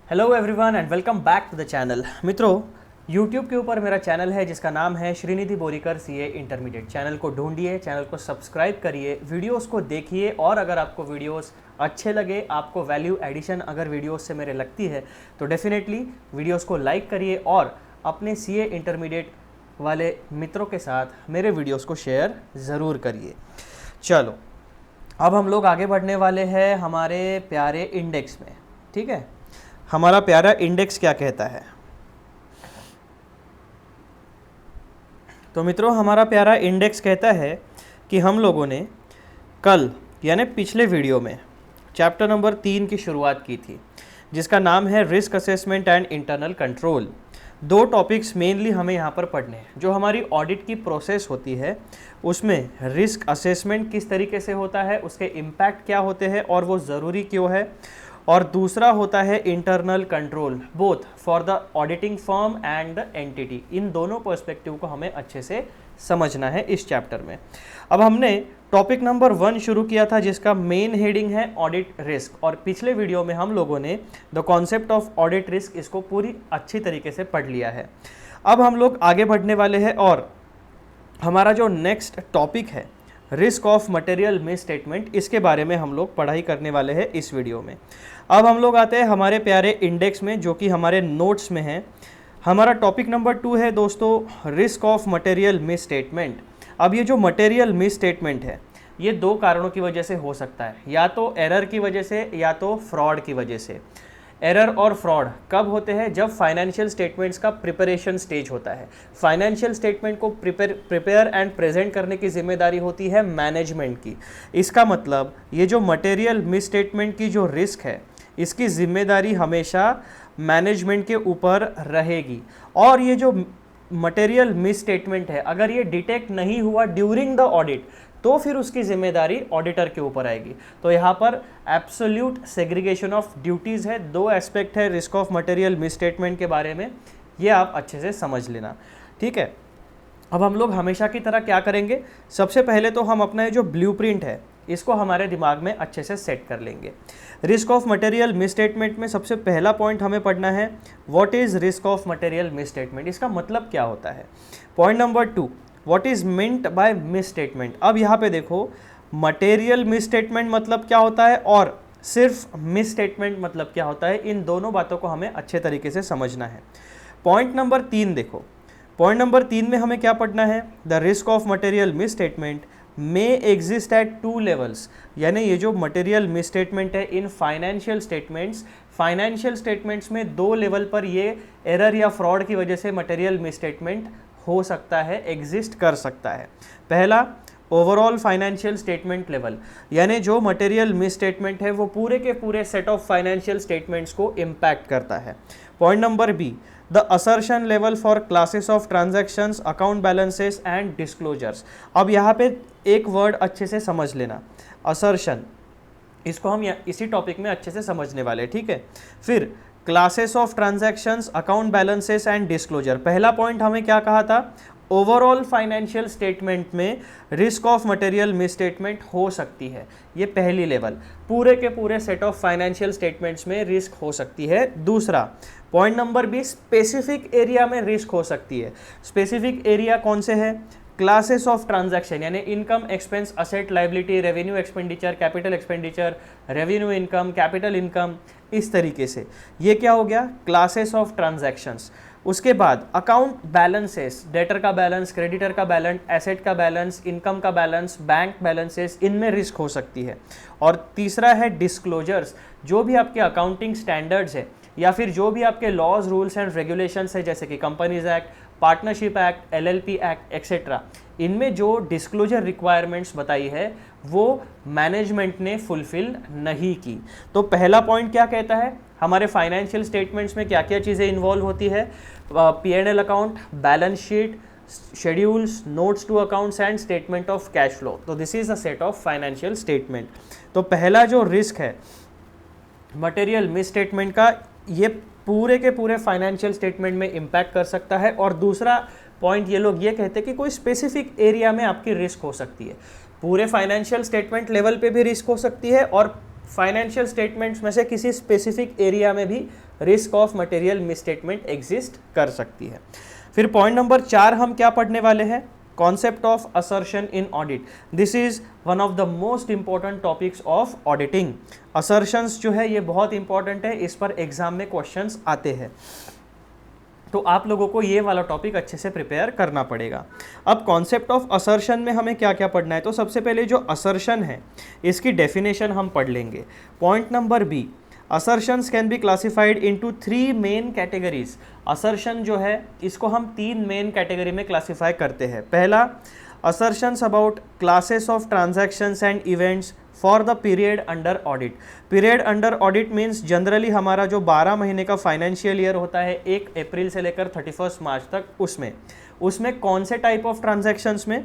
Hello everyone and welcome back to the channel. मित्रों, YouTube के ऊपर मेरा चैनल है जिसका नाम है Shrinidhi Borikar CA intermediate. Channel को ढूंढिए, चैनल को सब्सक्राइब करिए, वीडियोस को देखिए और अगर आपको वीडियोस अच्छे लगे, आपको वैल्यू एडिशन अगर वीडियोस से मेरे लगती है तो डेफिनेटली वीडियोस को लाइक करिए और अपने CA इंटरमीडिएट वाले मित्रों के साथ मेरे वीडियोस को शेयर ज़रूर करिए। चलो, अब हम लोग आगे बढ़ने वाले हैं हमारे प्यारे इंडेक्स में। ठीक है, हमारा प्यारा इंडेक्स क्या कहता है? तो मित्रों, हमारा प्यारा इंडेक्स कहता है कि हम लोगों ने कल यानी पिछले वीडियो में चैप्टर नंबर 3 की शुरुआत की थी जिसका नाम है risk assessment and internal control. दो टॉपिक्स मेनली हमें यहाँ पर पढ़ने हैं। जो हमारी ऑडिट की प्रोसेस होती है उसमें रिस्क असेसमेंट किस तरीके से होता है, उसके इम्पैक्ट क्या होते हैं और वो ज़रूरी क्यों है, और दूसरा होता है internal control, both for the auditing firm and the entity. इन दोनों पर्सपेक्टिव को हमें अच्छे से समझना है इस चैप्टर में। अब हमने टॉपिक नंबर 1 शुरू किया था जिसका मेन हेडिंग है ऑडिट रिस्क, और पिछले वीडियो में हम लोगों ने the concept of audit risk इसको पूरी अच्छी तरीके से पढ़ लिया है। अब हम लोग आगे बढ़ने वाले हैं और हमारा जो नेक्स्ट टॉपिक है risk of material miss statement, इसके बारे में हम लोग पढ़ाई करने वाले हैं इस वीडियो में। अब हम लोग आते हैं हमारे प्यारे इंडेक्स में जो कि हमारे नोट्स में है। हमारा टॉपिक नंबर 2 है दोस्तों risk of material miss statement. अब ये जो मटेरियल मिस स्टेटमेंट है ये दो कारणों की वजह से हो सकता है, या तो एरर की वजह से या तो फ्रॉड की वजह से। एरर और फ्रॉड कब होते हैं? जब फाइनेंशियल स्टेटमेंट्स का प्रिपरेशन स्टेज होता है। फाइनेंशियल स्टेटमेंट को प्रिपेयर एंड प्रेजेंट करने की जिम्मेदारी होती है मैनेजमेंट की। इसका मतलब ये जो मटेरियल मिस स्टेटमेंट की जो रिस्क है इसकी जिम्मेदारी हमेशा मैनेजमेंट के ऊपर रहेगी। और ये जो मटेरियल मिस स्टेटमेंट है अगर ये डिटेक्ट नहीं हुआ ड्यूरिंग द ऑडिट तो फिर उसकी जिम्मेदारी ऑडिटर के ऊपर आएगी। तो यहाँ पर एब्सोल्यूट सेग्रीगेशन ऑफ ड्यूटीज़ है। दो एस्पेक्ट है risk of material miss statement के बारे में, ये आप अच्छे से समझ लेना। ठीक है, अब हम लोग हमेशा की तरह क्या करेंगे, सबसे पहले तो हम अपना ये जो ब्लूप्रिंट है इसको हमारे दिमाग में अच्छे से सेट कर लेंगे। Risk of material miss statement में सबसे पहला पॉइंट हमें पढ़ना है what is risk of material miss statement, इसका मतलब क्या होता है। Point number 2, what is meant by miss statement. अब यहाँ पे देखो, मटेरियल मिस स्टेटमेंट मतलब क्या होता है और सिर्फ मिस स्टेटमेंट मतलब क्या होता है, इन दोनों बातों को हमें अच्छे तरीके से समझना है। पॉइंट नंबर 3 देखो, पॉइंट नंबर 3 में हमें क्या पढ़ना है, the risk of material miss statement may exist at 2 levels. यानी ये जो मटेरियल मिस स्टेटमेंट है इन फाइनेंशियल स्टेटमेंट्स में 2 लेवल पर ये एरर या फ्रॉड की वजह से मटेरियल मिस स्टेटमेंट हो सकता है, एग्जिस्ट कर सकता है। पहला, ओवरऑल फाइनेंशियल स्टेटमेंट लेवल, यानी जो मटेरियल मिस स्टेटमेंट है वो पूरे के पूरे सेट ऑफ फाइनेंशियल स्टेटमेंट्स को इम्पैक्ट करता है। Point number B, the assertion level for classes of transactions, account balances and disclosures. अब यहाँ पे एक वर्ड अच्छे से समझ लेना, असर्शन, इसको हम इसी टॉपिक में अच्छे से समझने वाले हैं। ठीक है, फिर classes of transactions, account balances and disclosure. पहला पॉइंट हमें क्या कहा था, ओवरऑल फाइनेंशियल स्टेटमेंट में risk of material miss statement हो सकती है, ये पहली लेवल। पूरे के पूरे सेट ऑफ फाइनेंशियल स्टेटमेंट्स में रिस्क हो सकती है। दूसरा पॉइंट नंबर 20, स्पेसिफिक एरिया में रिस्क हो सकती है। स्पेसिफिक एरिया कौन से है, क्लासेस ऑफ ट्रांजैक्शन, यानी income, expense, asset, liability, revenue expenditure, capital expenditure, revenue income, capital income, इस तरीके से। ये क्या हो गया, क्लासेस ऑफ ट्रांजैक्शंस। उसके बाद अकाउंट बैलेंसेस, डेटर का बैलेंस, क्रेडिटर का बैलेंस, एसेट का बैलेंस, इनकम का बैलेंस, बैंक बैलेंसेस, इनमें रिस्क हो सकती है। और तीसरा है डिस्क्लोजर्स, जो भी आपके अकाउंटिंग स्टैंडर्ड्स है या फिर जो भी आपके लॉज, रूल्स एंड रेगुलेशंस है जैसे कि companies act, partnership act, LLP act etcetera, इनमें जो डिस्क्लोजर रिक्वायरमेंट्स बताई है वो मैनेजमेंट ने फुलफिल नहीं की। तो पहला पॉइंट क्या कहता है, हमारे फाइनेंशियल स्टेटमेंट्स में क्या क्या चीज़ें इन्वॉल्व होती है, P&L account, balance sheet, schedules, notes to accounts and statement of cash flow. तो this is a set of financial statement. तो पहला जो रिस्क है मटेरियल मिस स्टेटमेंट का, ये पूरे के पूरे फाइनेंशियल स्टेटमेंट में इम्पैक्ट कर सकता है। और दूसरा पॉइंट ये लोग ये कहते हैं कि कोई स्पेसिफिक एरिया में आपकी रिस्क हो सकती है। पूरे फाइनेंशियल स्टेटमेंट लेवल पे भी रिस्क हो सकती है और फाइनेंशियल स्टेटमेंट्स में से किसी स्पेसिफिक एरिया में भी risk of material misstatement exist कर सकती है। फिर पॉइंट नंबर 4 हम क्या पढ़ने वाले हैं, concept of assertion in audit. This is one of the most important topics of auditing. Assertions जो है ये बहुत इंपॉर्टेंट है, इस पर एग्जाम में क्वेश्चंस आते हैं, तो आप लोगों को ये वाला टॉपिक अच्छे से प्रिपेयर करना पड़ेगा। अब कॉन्सेप्ट ऑफ असर्शन में हमें क्या क्या पढ़ना है, तो सबसे पहले जो असर्शन है इसकी डेफिनेशन हम पढ़ लेंगे। Point number B, assertions can be classified into 3 main categories. Assertion जो है इसको हम 3 मेन कैटेगरी में क्लासिफाई करते हैं। पहला, assertions about classes of transactions and events for the period under audit. Period under audit means generally हमारा जो 12 महीने का फाइनेंशियल ईयर होता है 1 अप्रैल से लेकर 31 मार्च तक, उसमें कौन से टाइप ऑफ ट्रांजैक्शंस में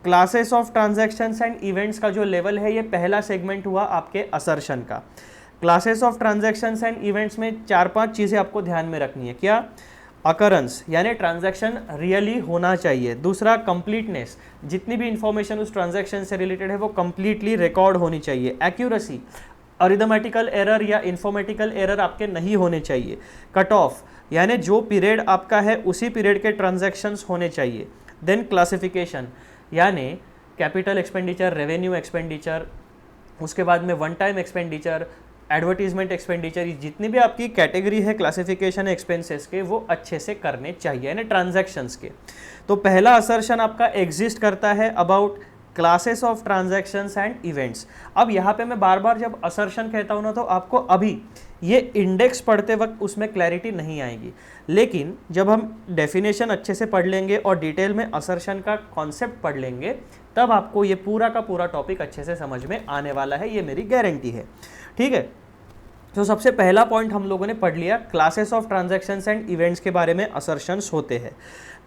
classes of transactions and events का जो लेवल है, ये पहला सेगमेंट हुआ आपके असर्शन का। Classes of transactions and events में 4-5 चीज़ें आपको ध्यान में रखनी है। क्या, अकरेंस यानी ट्रांजैक्शन रियली होना चाहिए। दूसरा, कंप्लीटनेस, जितनी भी इंफॉर्मेशन उस ट्रांजैक्शन से रिलेटेड है वो कंप्लीटली रिकॉर्ड होनी चाहिए। एक्यूरेसी, अरिथमेटिकल एरर या इन्फॉर्मेटिकल एरर आपके नहीं होने चाहिए। कट ऑफ यानी जो पीरियड आपका है उसी पीरियड के ट्रांजैक्शंस होने चाहिए। देन क्लासिफिकेशन यानी कैपिटल एक्सपेंडिचर, रेवेन्यू एक्सपेंडिचर, उसके बाद में one time expenditure, advertisement expenditure, जितनी भी आपकी कैटेगरी है क्लासिफिकेशन एक्सपेंसेस के वो अच्छे से करने चाहिए यानी ट्रांजैक्शंस के। तो पहला असर्शन आपका एग्जिस्ट करता है about classes of transactions and events. अब यहाँ पे मैं बार बार जब असर्शन कहता हूँ ना, तो आपको अभी ये इंडेक्स पढ़ते वक्त उसमें क्लैरिटी नहीं आएगी, लेकिन जब हम डेफिनेशन अच्छे से पढ़ लेंगे और डिटेल में असर्शन का कॉन्सेप्ट पढ़ लेंगे तब आपको ये पूरा का पूरा टॉपिक अच्छे से समझ में आने वाला है, ये मेरी गारंटी है। ठीक है, तो सबसे पहला पॉइंट हम लोगों ने पढ़ लिया, classes of transactions and events के बारे में असर्शंस होते हैं।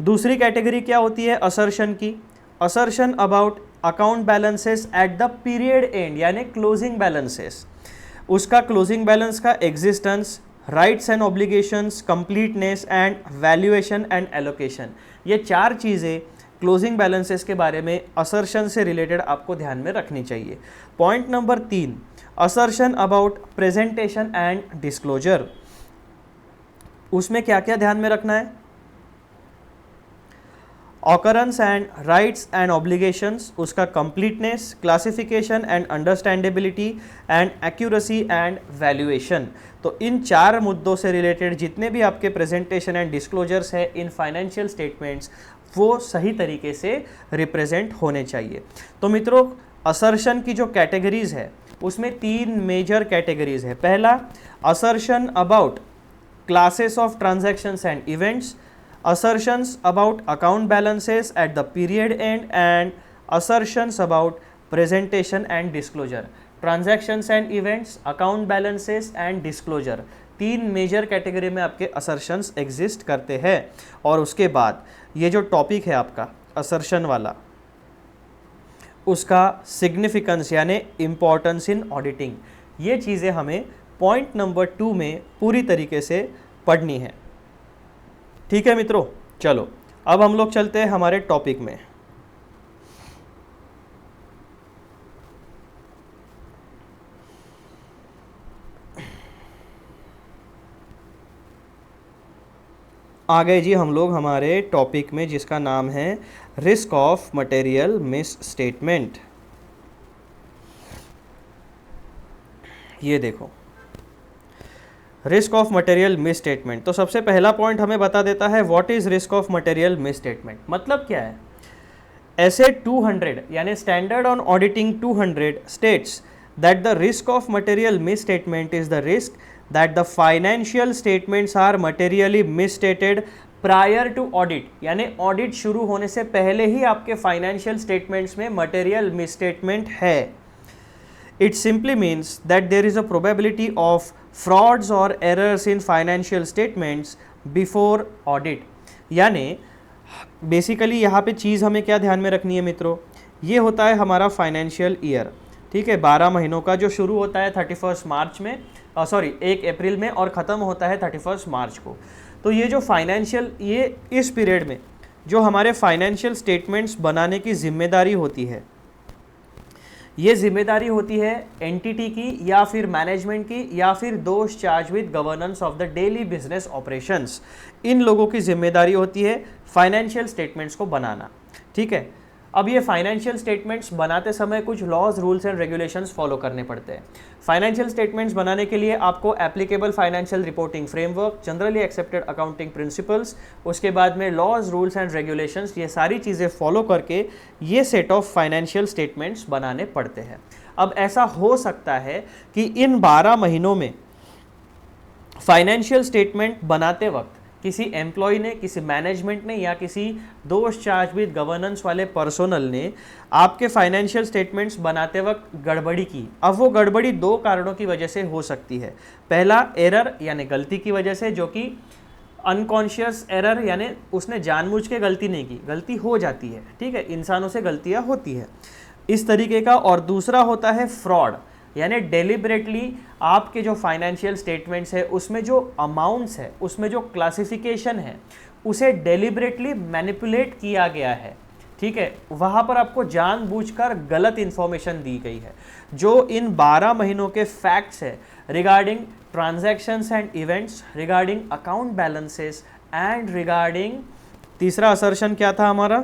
दूसरी कैटेगरी क्या होती है असर्शन की, assertion about account balances at the period and यानी क्लोजिंग बैलेंसेस, उसका क्लोजिंग बैलेंस का existence, rights and obligations, completeness and valuation and allocation. ये 4 चीज़ें क्लोजिंग बैलेंसेस के बारे में असर्शन से रिलेटेड आपको ध्यान में रखनी चाहिए। Point number 3, assertion about presentation and disclosure, उसमें क्या क्या ध्यान में रखना है, occurrence and rights and obligations, उसका completeness, classification and understandability and accuracy and valuation. तो इन 4 मुद्दों से रिलेटेड जितने भी आपके प्रेजेंटेशन एंड डिस्क्लोजर्स है इन फाइनेंशियल स्टेटमेंट्स वो सही तरीके से रिप्रेजेंट होने चाहिए। तो मित्रों, असर्शन की जो कैटेगरीज है उसमें 3 मेजर कैटेगरीज है। पहला, assertion about classes of transactions and events, assertions about account balances at the period end and assertions about presentation and disclosure। transactions and events, account balances and disclosure, 3 major category में आपके assertions exist करते हैं। और उसके बाद ये जो topic है आपका assertion वाला, उसका सिग्निफिकेंस यानी इम्पॉर्टेंस इन ऑडिटिंग, ये चीज़ें हमें पॉइंट नंबर 2 में पूरी तरीके से पढ़नी है। ठीक है मित्रों, चलो अब हम लोग चलते हैं हमारे टॉपिक में। आ गए जी हम लोग हमारे टॉपिक में जिसका नाम है risk of material misstatement. ये देखो, risk of material misstatement. तो सबसे पहला पॉइंट हमें बता देता है what is risk of material misstatement, मतलब क्या है। ऐसे 200 यानी standard on auditing 200 states that the risk of material misstatement is the risk that the financial statements are materially misstated prior to audit, यानी audit शुरू होने से पहले ही आपके फाइनेंशियल स्टेटमेंट्स में मटेरियल मिस स्टेटमेंट है। It simply means that there is a probability of frauds or errors in financial statements before audit। यानी basically यहाँ पे चीज़ हमें क्या ध्यान में रखनी है मित्रों, ये होता है हमारा फाइनेंशियल ईयर, ठीक है, 12 महीनों का जो शुरू होता है 31 मार्च में, 1 अप्रैल में और ख़त्म होता है 31 मार्च को। तो ये जो फाइनेंशियल, ये इस पीरियड में जो हमारे फाइनेंशियल स्टेटमेंट्स बनाने की जिम्मेदारी होती है, ये जिम्मेदारी होती है एंटिटी की या फिर मैनेजमेंट की या फिर those charge with governance of the daily business operations. इन लोगों की जिम्मेदारी होती है फाइनेंशियल स्टेटमेंट्स को बनाना। ठीक है, अब ये फाइनेंशियल स्टेटमेंट्स बनाते समय कुछ laws, rules and regulations follow करने पड़ते हैं। फाइनेंशियल स्टेटमेंट्स बनाने के लिए आपको applicable financial reporting framework, generally accepted accounting principles, उसके बाद में लॉज, रूल्स एंड रेगुलेशंस, ये सारी चीज़ें फॉलो करके ये सेट ऑफ फाइनेंशियल स्टेटमेंट्स बनाने पड़ते हैं। अब ऐसा हो सकता है कि इन 12 महीनों में फाइनेंशियल स्टेटमेंट बनाते वक्त किसी एम्प्लॉय ने, किसी मैनेजमेंट ने या किसी दोस्त चार्ज विद गवर्नेंस वाले पर्सोनल ने आपके फाइनेंशियल स्टेटमेंट्स बनाते वक्त गड़बड़ी की। अब वो गड़बड़ी 2 कारणों की वजह से हो सकती है। पहला, एरर यानी गलती की वजह से, जो कि अनकॉन्शियस एरर यानी उसने जानबूझ के गलती नहीं की, गलती हो जाती है। ठीक है, इंसानों से गलतियां होती है इस तरीके का। और दूसरा होता है फ्रॉड, यानी डेलिबरेटली आपके जो फाइनेंशियल स्टेटमेंट्स है उसमें जो अमाउंट्स है, उसमें जो क्लासिफिकेशन है, उसे डेलिबरेटली मैनिपुलेट किया गया है। ठीक है, वहाँ पर आपको जानबूझकर गलत इन्फॉर्मेशन दी गई है। जो इन 12 महीनों के फैक्ट्स है regarding transactions and events, regarding account balances and regarding, तीसरा असर्शन क्या था हमारा,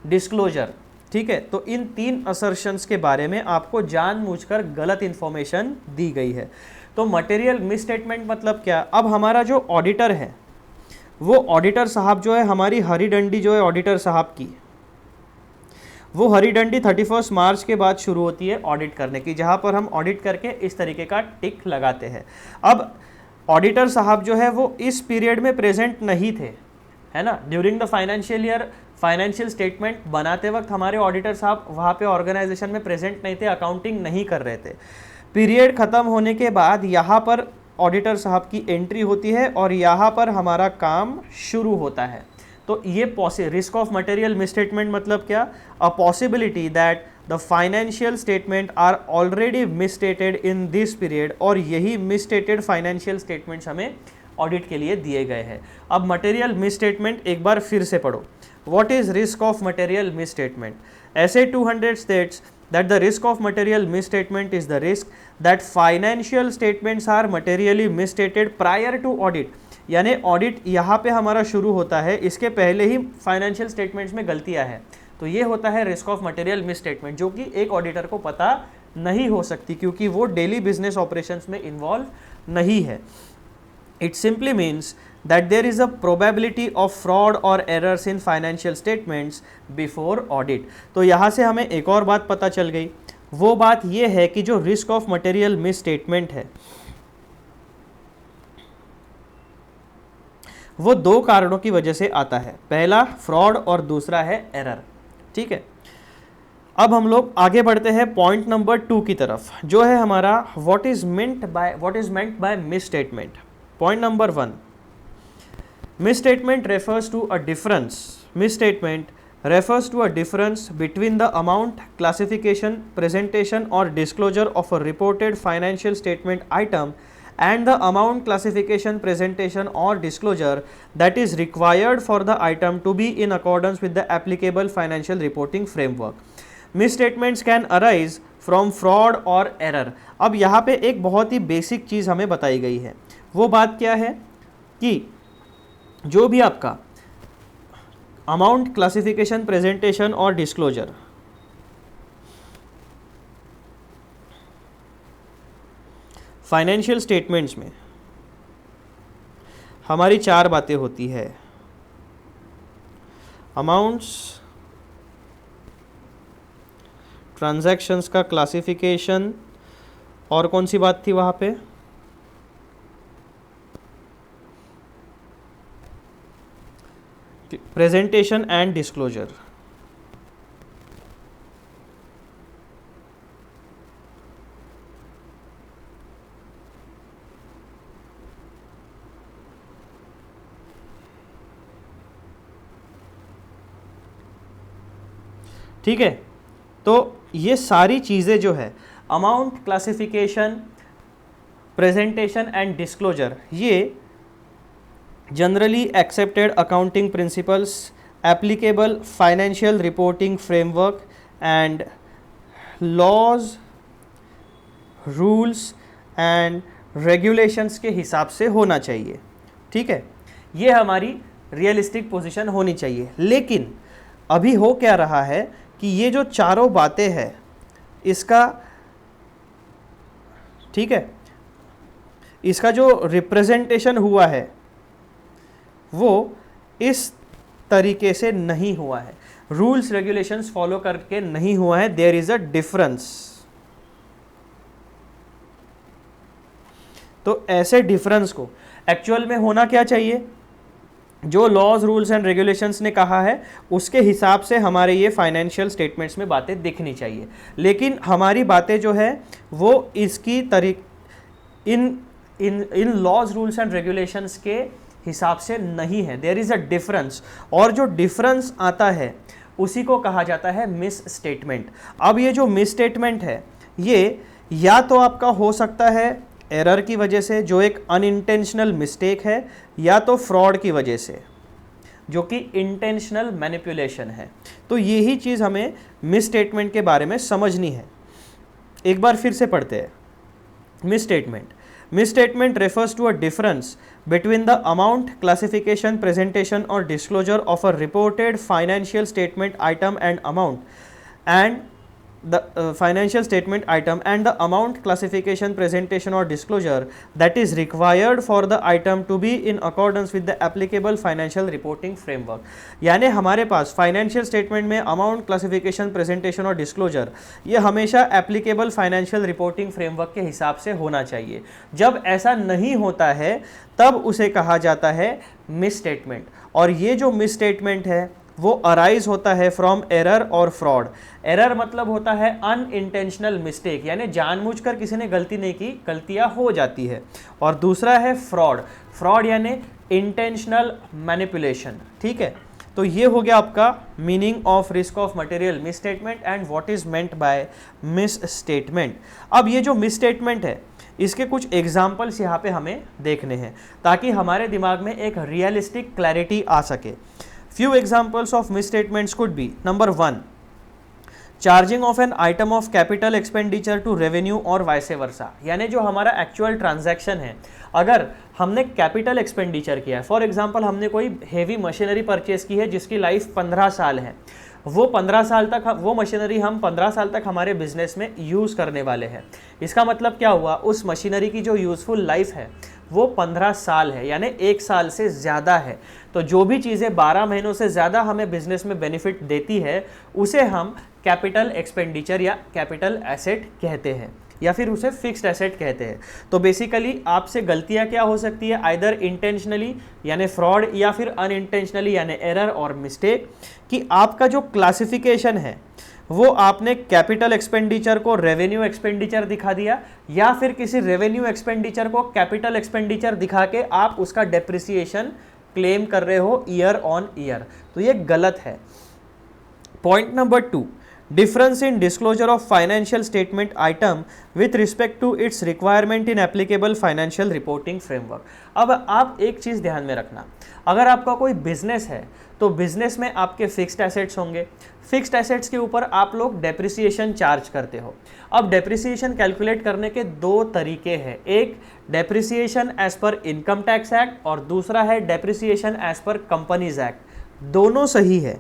डिस्क्लोजर। ठीक है, तो इन 3 असर्शंस के बारे में आपको जानबूझकर गलत इंफॉर्मेशन दी गई है। तो मटेरियल मिसस्टेटमेंट मतलब क्या, अब हमारा जो ऑडिटर है वो ऑडिटर साहब जो है, हमारी हरी डंडी जो है ऑडिटर साहब की, वो हरी डंडी 31 मार्च के बाद शुरू होती है ऑडिट करने की, जहां पर हम ऑडिट करके इस तरीके का टिक लगाते हैं। अब ऑडिटर साहब जो है वो इस पीरियड में प्रेजेंट नहीं थे, है ना, during the financial year financial statement बनाते वक्त हमारे ऑडिटर साहब वहाँ पे ऑर्गेनाइजेशन में प्रेजेंट नहीं थे, अकाउंटिंग नहीं कर रहे थे। पीरियड ख़त्म होने के बाद यहाँ पर ऑडिटर साहब की एंट्री होती है और यहाँ पर हमारा काम शुरू होता है। तो ये रिस्क ऑफ मटेरियल मिसस्टेटमेंट मतलब क्या, a possibility that the financial statement are already misstated in this period, और यही मिसस्टेटेड फाइनेंशियल स्टेटमेंट्स हमें ऑडिट के लिए दिए गए हैं। अब मटेरियल मिसस्टेटमेंट एक बार फिर से पढ़ो। What is risk of material misstatement? Essay 200 states that the risk of material misstatement is the risk that financial statements are materially misstated prior to audit. यानी ऑडिट यहाँ पे हमारा शुरू होता है, इसके पहले ही फाइनेंशियल स्टेटमेंट्स में गलतियाँ हैं, तो ये होता है रिस्क ऑफ मटेरियल मिसस्टेटमेंट, जो कि एक ऑडिटर को पता नहीं हो सकती क्योंकि वो डेली बिजनेस ऑपरेशंस में इन्वॉल्व नहीं है। It simply means that there is a probability of fraud or errors in financial statements before audit. तो यहाँ से हमें एक और बात पता चल गई, वो बात ये है कि जो risk of material miss statement है वो 2 कारणों की वजह से आता है, पहला फ्रॉड और दूसरा है एरर। ठीक है, अब हम लोग आगे बढ़ते हैं पॉइंट नंबर 2 की तरफ, जो है हमारा what is meant by miss statement. Point number 1, misstatement refers to a difference. Misstatement refers to a difference between the amount, classification, presentation or disclosure of a reported financial statement item and the amount, classification, presentation or disclosure that is required for the item to be in accordance with the applicable financial reporting framework. Misstatements can arise from fraud or error. अब यहाँ पे एक बहुत ही basic चीज़ हमें बताई गई है, वो बात क्या है कि जो भी आपका अमाउंट, क्लासिफिकेशन, प्रेजेंटेशन और डिस्क्लोजर, फाइनेंशियल स्टेटमेंट्स में हमारी 4 बातें होती है, अमाउंट्स, ट्रांजैक्शंस का क्लासिफिकेशन, और कौन सी बात थी वहाँ पे, प्रेजेंटेशन एंड डिस्क्लोजर। ठीक है, तो ये सारी चीज़ें जो है amount, classification, presentation and disclosure, ये generally accepted accounting principles, applicable financial reporting framework and laws rules and regulations के हिसाब से होना चाहिए। ठीक है, ये हमारी रियलिस्टिक पोजीशन होनी चाहिए। लेकिन अभी हो क्या रहा है कि ये जो चारों बातें हैं इसका, ठीक है, इसका जो रिप्रेजेंटेशन हुआ है वो इस तरीके से नहीं हुआ है, रूल्स रेगुलेशंस फॉलो करके नहीं हुआ है। There is a difference. तो ऐसे डिफरेंस को एक्चुअल में होना क्या चाहिए, जो लॉज रूल्स एंड रेगुलेशंस ने कहा है उसके हिसाब से हमारे ये फाइनेंशियल स्टेटमेंट्स में बातें दिखनी चाहिए। लेकिन हमारी बातें जो है वो इसकी इन लॉज रूल्स एंड रेगुलेशंस के हिसाब से नहीं है। देयर इज़ अ डिफरेंस, और जो डिफरेंस आता है उसी को कहा जाता है मिस स्टेटमेंट। अब ये जो मिस स्टेटमेंट है ये या तो आपका हो सकता है एरर की वजह से, जो एक अनइंटेंशनल मिस्टेक है, या तो फ्रॉड की वजह से, जो कि इंटेंशनल मैनिपुलेशन है। तो यही चीज़ हमें मिस स्टेटमेंट के बारे में समझनी है। एक बार फिर से पढ़ते हैं। Miss statement, misstatement refers to a difference between the amount, classification, presentation or disclosure of a reported financial statement item and amount, and the financial statement item and the amount, classification, presentation or disclosure that is required for the item to be in accordance with the applicable financial reporting framework। यानी हमारे पास financial statement में amount, classification, presentation और disclosure ये हमेशा applicable financial reporting framework के हिसाब से होना चाहिए। जब ऐसा नहीं होता है तब उसे कहा जाता है मिस स्टेटमेंट। और ये जो मिस स्टेटमेंट है वो अराइज होता है फ्रॉम एरर और फ्रॉड। एरर मतलब होता है अनइंटेंशनल मिस्टेक, यानी जानबूझकर किसी ने गलती नहीं की, गलतियां हो जाती है। और दूसरा है फ्रॉड, फ्रॉड यानी इंटेंशनल मैनिपुलेशन। ठीक है, तो ये हो गया आपका meaning of risk of material miss statement and what is meant by miss statement. अब ये जो मिस स्टेटमेंट है इसके कुछ एग्जाम्पल्स यहाँ पे हमें देखने हैं ताकि हमारे दिमाग में एक रियलिस्टिक क्लैरिटी आ सके। Few examples of misstatements could be: number 1, charging of an item of capital expenditure to revenue और वाइस वर्सा। यानी जो हमारा एक्चुअल ट्रांजैक्शन है, अगर हमने कैपिटल एक्सपेंडिचर किया है, फॉर एग्जांपल हमने कोई हेवी मशीनरी परचेज की है जिसकी लाइफ 15 साल है, वो 15 साल तक वो मशीनरी हम 15 साल तक हमारे बिजनेस में यूज़ करने वाले हैं। इसका मतलब क्या हुआ, उस मशीनरी की जो यूज़फुल लाइफ है वो 15 साल है, यानी 1 साल से ज़्यादा है। तो जो भी चीज़ें 12 महीनों से ज़्यादा हमें बिजनेस में बेनिफिट देती है उसे हम कैपिटल एक्सपेंडिचर या कैपिटल एसेट कहते हैं, या फिर उसे फिक्स्ड एसेट कहते हैं। तो बेसिकली आपसे गलतियां क्या हो सकती है, आइदर इंटेंशनली यानी फ्रॉड, या फिर अनइंटेंशनली यानी एरर और मिस्टेक, कि आपका जो क्लासिफिकेशन है वो आपने कैपिटल एक्सपेंडिचर को रेवेन्यू एक्सपेंडिचर दिखा दिया, या फिर किसी रेवेन्यू एक्सपेंडिचर को कैपिटल एक्सपेंडिचर दिखा के आप उसका डेप्रिसिएशन क्लेम कर रहे हो ईयर ऑन ईयर, तो ये गलत है। Point number 2, difference in disclosure of financial statement item with respect to its requirement in applicable financial reporting framework। अब आप एक चीज़ ध्यान में रखना, अगर आपका कोई बिजनेस है तो बिजनेस में आपके फिक्स्ड एसेट्स होंगे, फिक्स्ड एसेट्स के ऊपर आप लोग डेप्रिसिएशन चार्ज करते हो। अब डेप्रिसिएशन कैलकुलेट करने के 2 तरीके हैं, एक depreciation as per income tax act और दूसरा है depreciation as per companies act. दोनों सही है,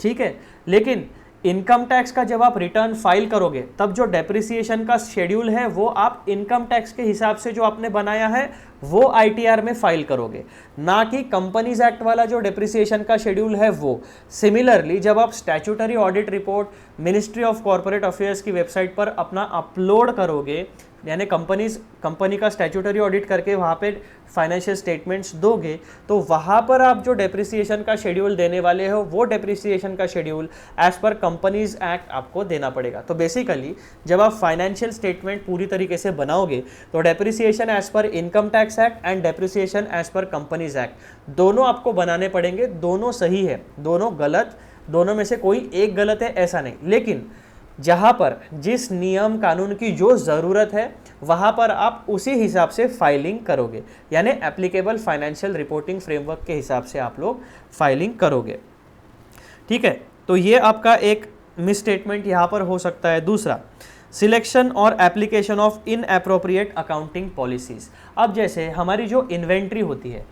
ठीक है, लेकिन इनकम टैक्स का जब आप रिटर्न फाइल करोगे तब जो डेप्रिसिएशन का शेड्यूल है वो आप इनकम टैक्स के हिसाब से जो आपने बनाया है वो आईटीआर में फाइल करोगे, ना कि कंपनीज एक्ट वाला जो डेप्रिसिएशन का शेड्यूल है वो। सिमिलरली जब आप statutory audit report ministry of corporate affairs की वेबसाइट पर अपना अपलोड करोगे, यानी कंपनी का स्टैट्यूटरी ऑडिट करके वहाँ पे फाइनेंशियल स्टेटमेंट्स दोगे, तो वहाँ पर आप जो डेप्रिसिएशन का शेड्यूल देने वाले हो वो डेप्रिसिएशन का schedule as per companies act आपको देना पड़ेगा। तो बेसिकली जब आप फाइनेंशियल स्टेटमेंट पूरी तरीके से बनाओगे तो depreciation as per income tax act and depreciation as per companies act दोनों आपको बनाने पड़ेंगे। दोनों सही है, दोनों गलत, दोनों में से कोई एक गलत है ऐसा नहीं, लेकिन जहाँ पर जिस नियम कानून की जो ज़रूरत है वहाँ पर आप उसी हिसाब से फाइलिंग करोगे, यानी एप्लीकेबल फाइनेंशियल रिपोर्टिंग फ्रेमवर्क के हिसाब से आप लोग फाइलिंग करोगे। ठीक है, तो ये आपका एक मिसस्टेटमेंट यहाँ पर हो सकता है। दूसरा, सिलेक्शन और application of inappropriate accounting policies. अब जैसे हमारी जो इन्वेंट्री होती है,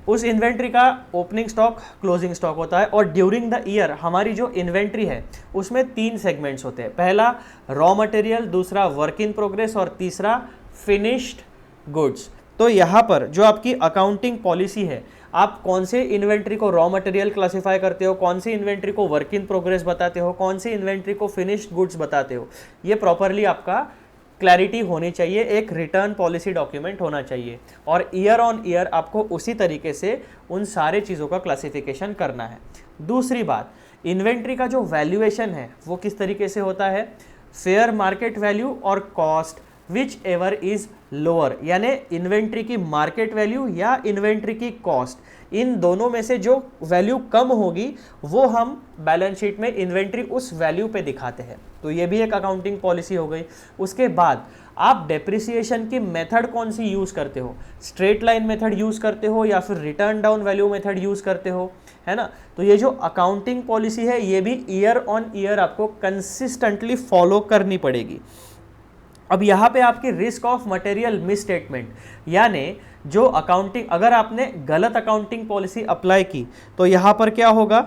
उस इन्वेंट्री का ओपनिंग स्टॉक, क्लोजिंग स्टॉक होता है, और ड्यूरिंग द ईयर हमारी जो इन्वेंट्री है उसमें 3 सेगमेंट्स होते हैं। पहला रॉ मटेरियल, दूसरा वर्क इन प्रोग्रेस और तीसरा फिनिश्ड गुड्स। तो यहाँ पर जो आपकी अकाउंटिंग पॉलिसी है, आप कौन से इन्वेंट्री को रॉ मटेरियल क्लासिफाई करते हो, कौन सी इन्वेंट्री को वर्क इन प्रोग्रेस बताते हो, कौन सी इन्वेंट्री को फिनिश्ड गुड्स बताते हो, ये प्रॉपरली आपका क्लैरिटी होनी चाहिए। एक रिटर्न पॉलिसी डॉक्यूमेंट होना चाहिए और ईयर ऑन ईयर आपको उसी तरीके से उन सारे चीज़ों का क्लासिफिकेशन करना है। दूसरी बात, इन्वेंट्री का जो वैल्यूएशन है वो किस तरीके से होता है, फेयर मार्केट वैल्यू और cost which ever is lower, यानी इन्वेंट्री की मार्केट वैल्यू या इन्वेंट्री की कॉस्ट, इन दोनों में से जो वैल्यू कम होगी वो हम बैलेंस शीट में इन्वेंट्री उस वैल्यू पे दिखाते हैं। तो ये भी एक अकाउंटिंग पॉलिसी हो गई। उसके बाद आप डेप्रिसिएशन की मेथड कौन सी यूज़ करते हो, स्ट्रेट लाइन मेथड यूज़ करते हो या फिर return down value method use करते हो, है ना। तो ये जो अकाउंटिंग पॉलिसी है ये भी ईयर ऑन ईयर आपको कंसिस्टेंटली फॉलो करनी पड़ेगी। अब यहाँ पे आपकी रिस्क ऑफ मटेरियल मिसस्टेटमेंट, यानी जो अकाउंटिंग, अगर आपने गलत अकाउंटिंग पॉलिसी अप्लाई की तो यहाँ पर क्या होगा,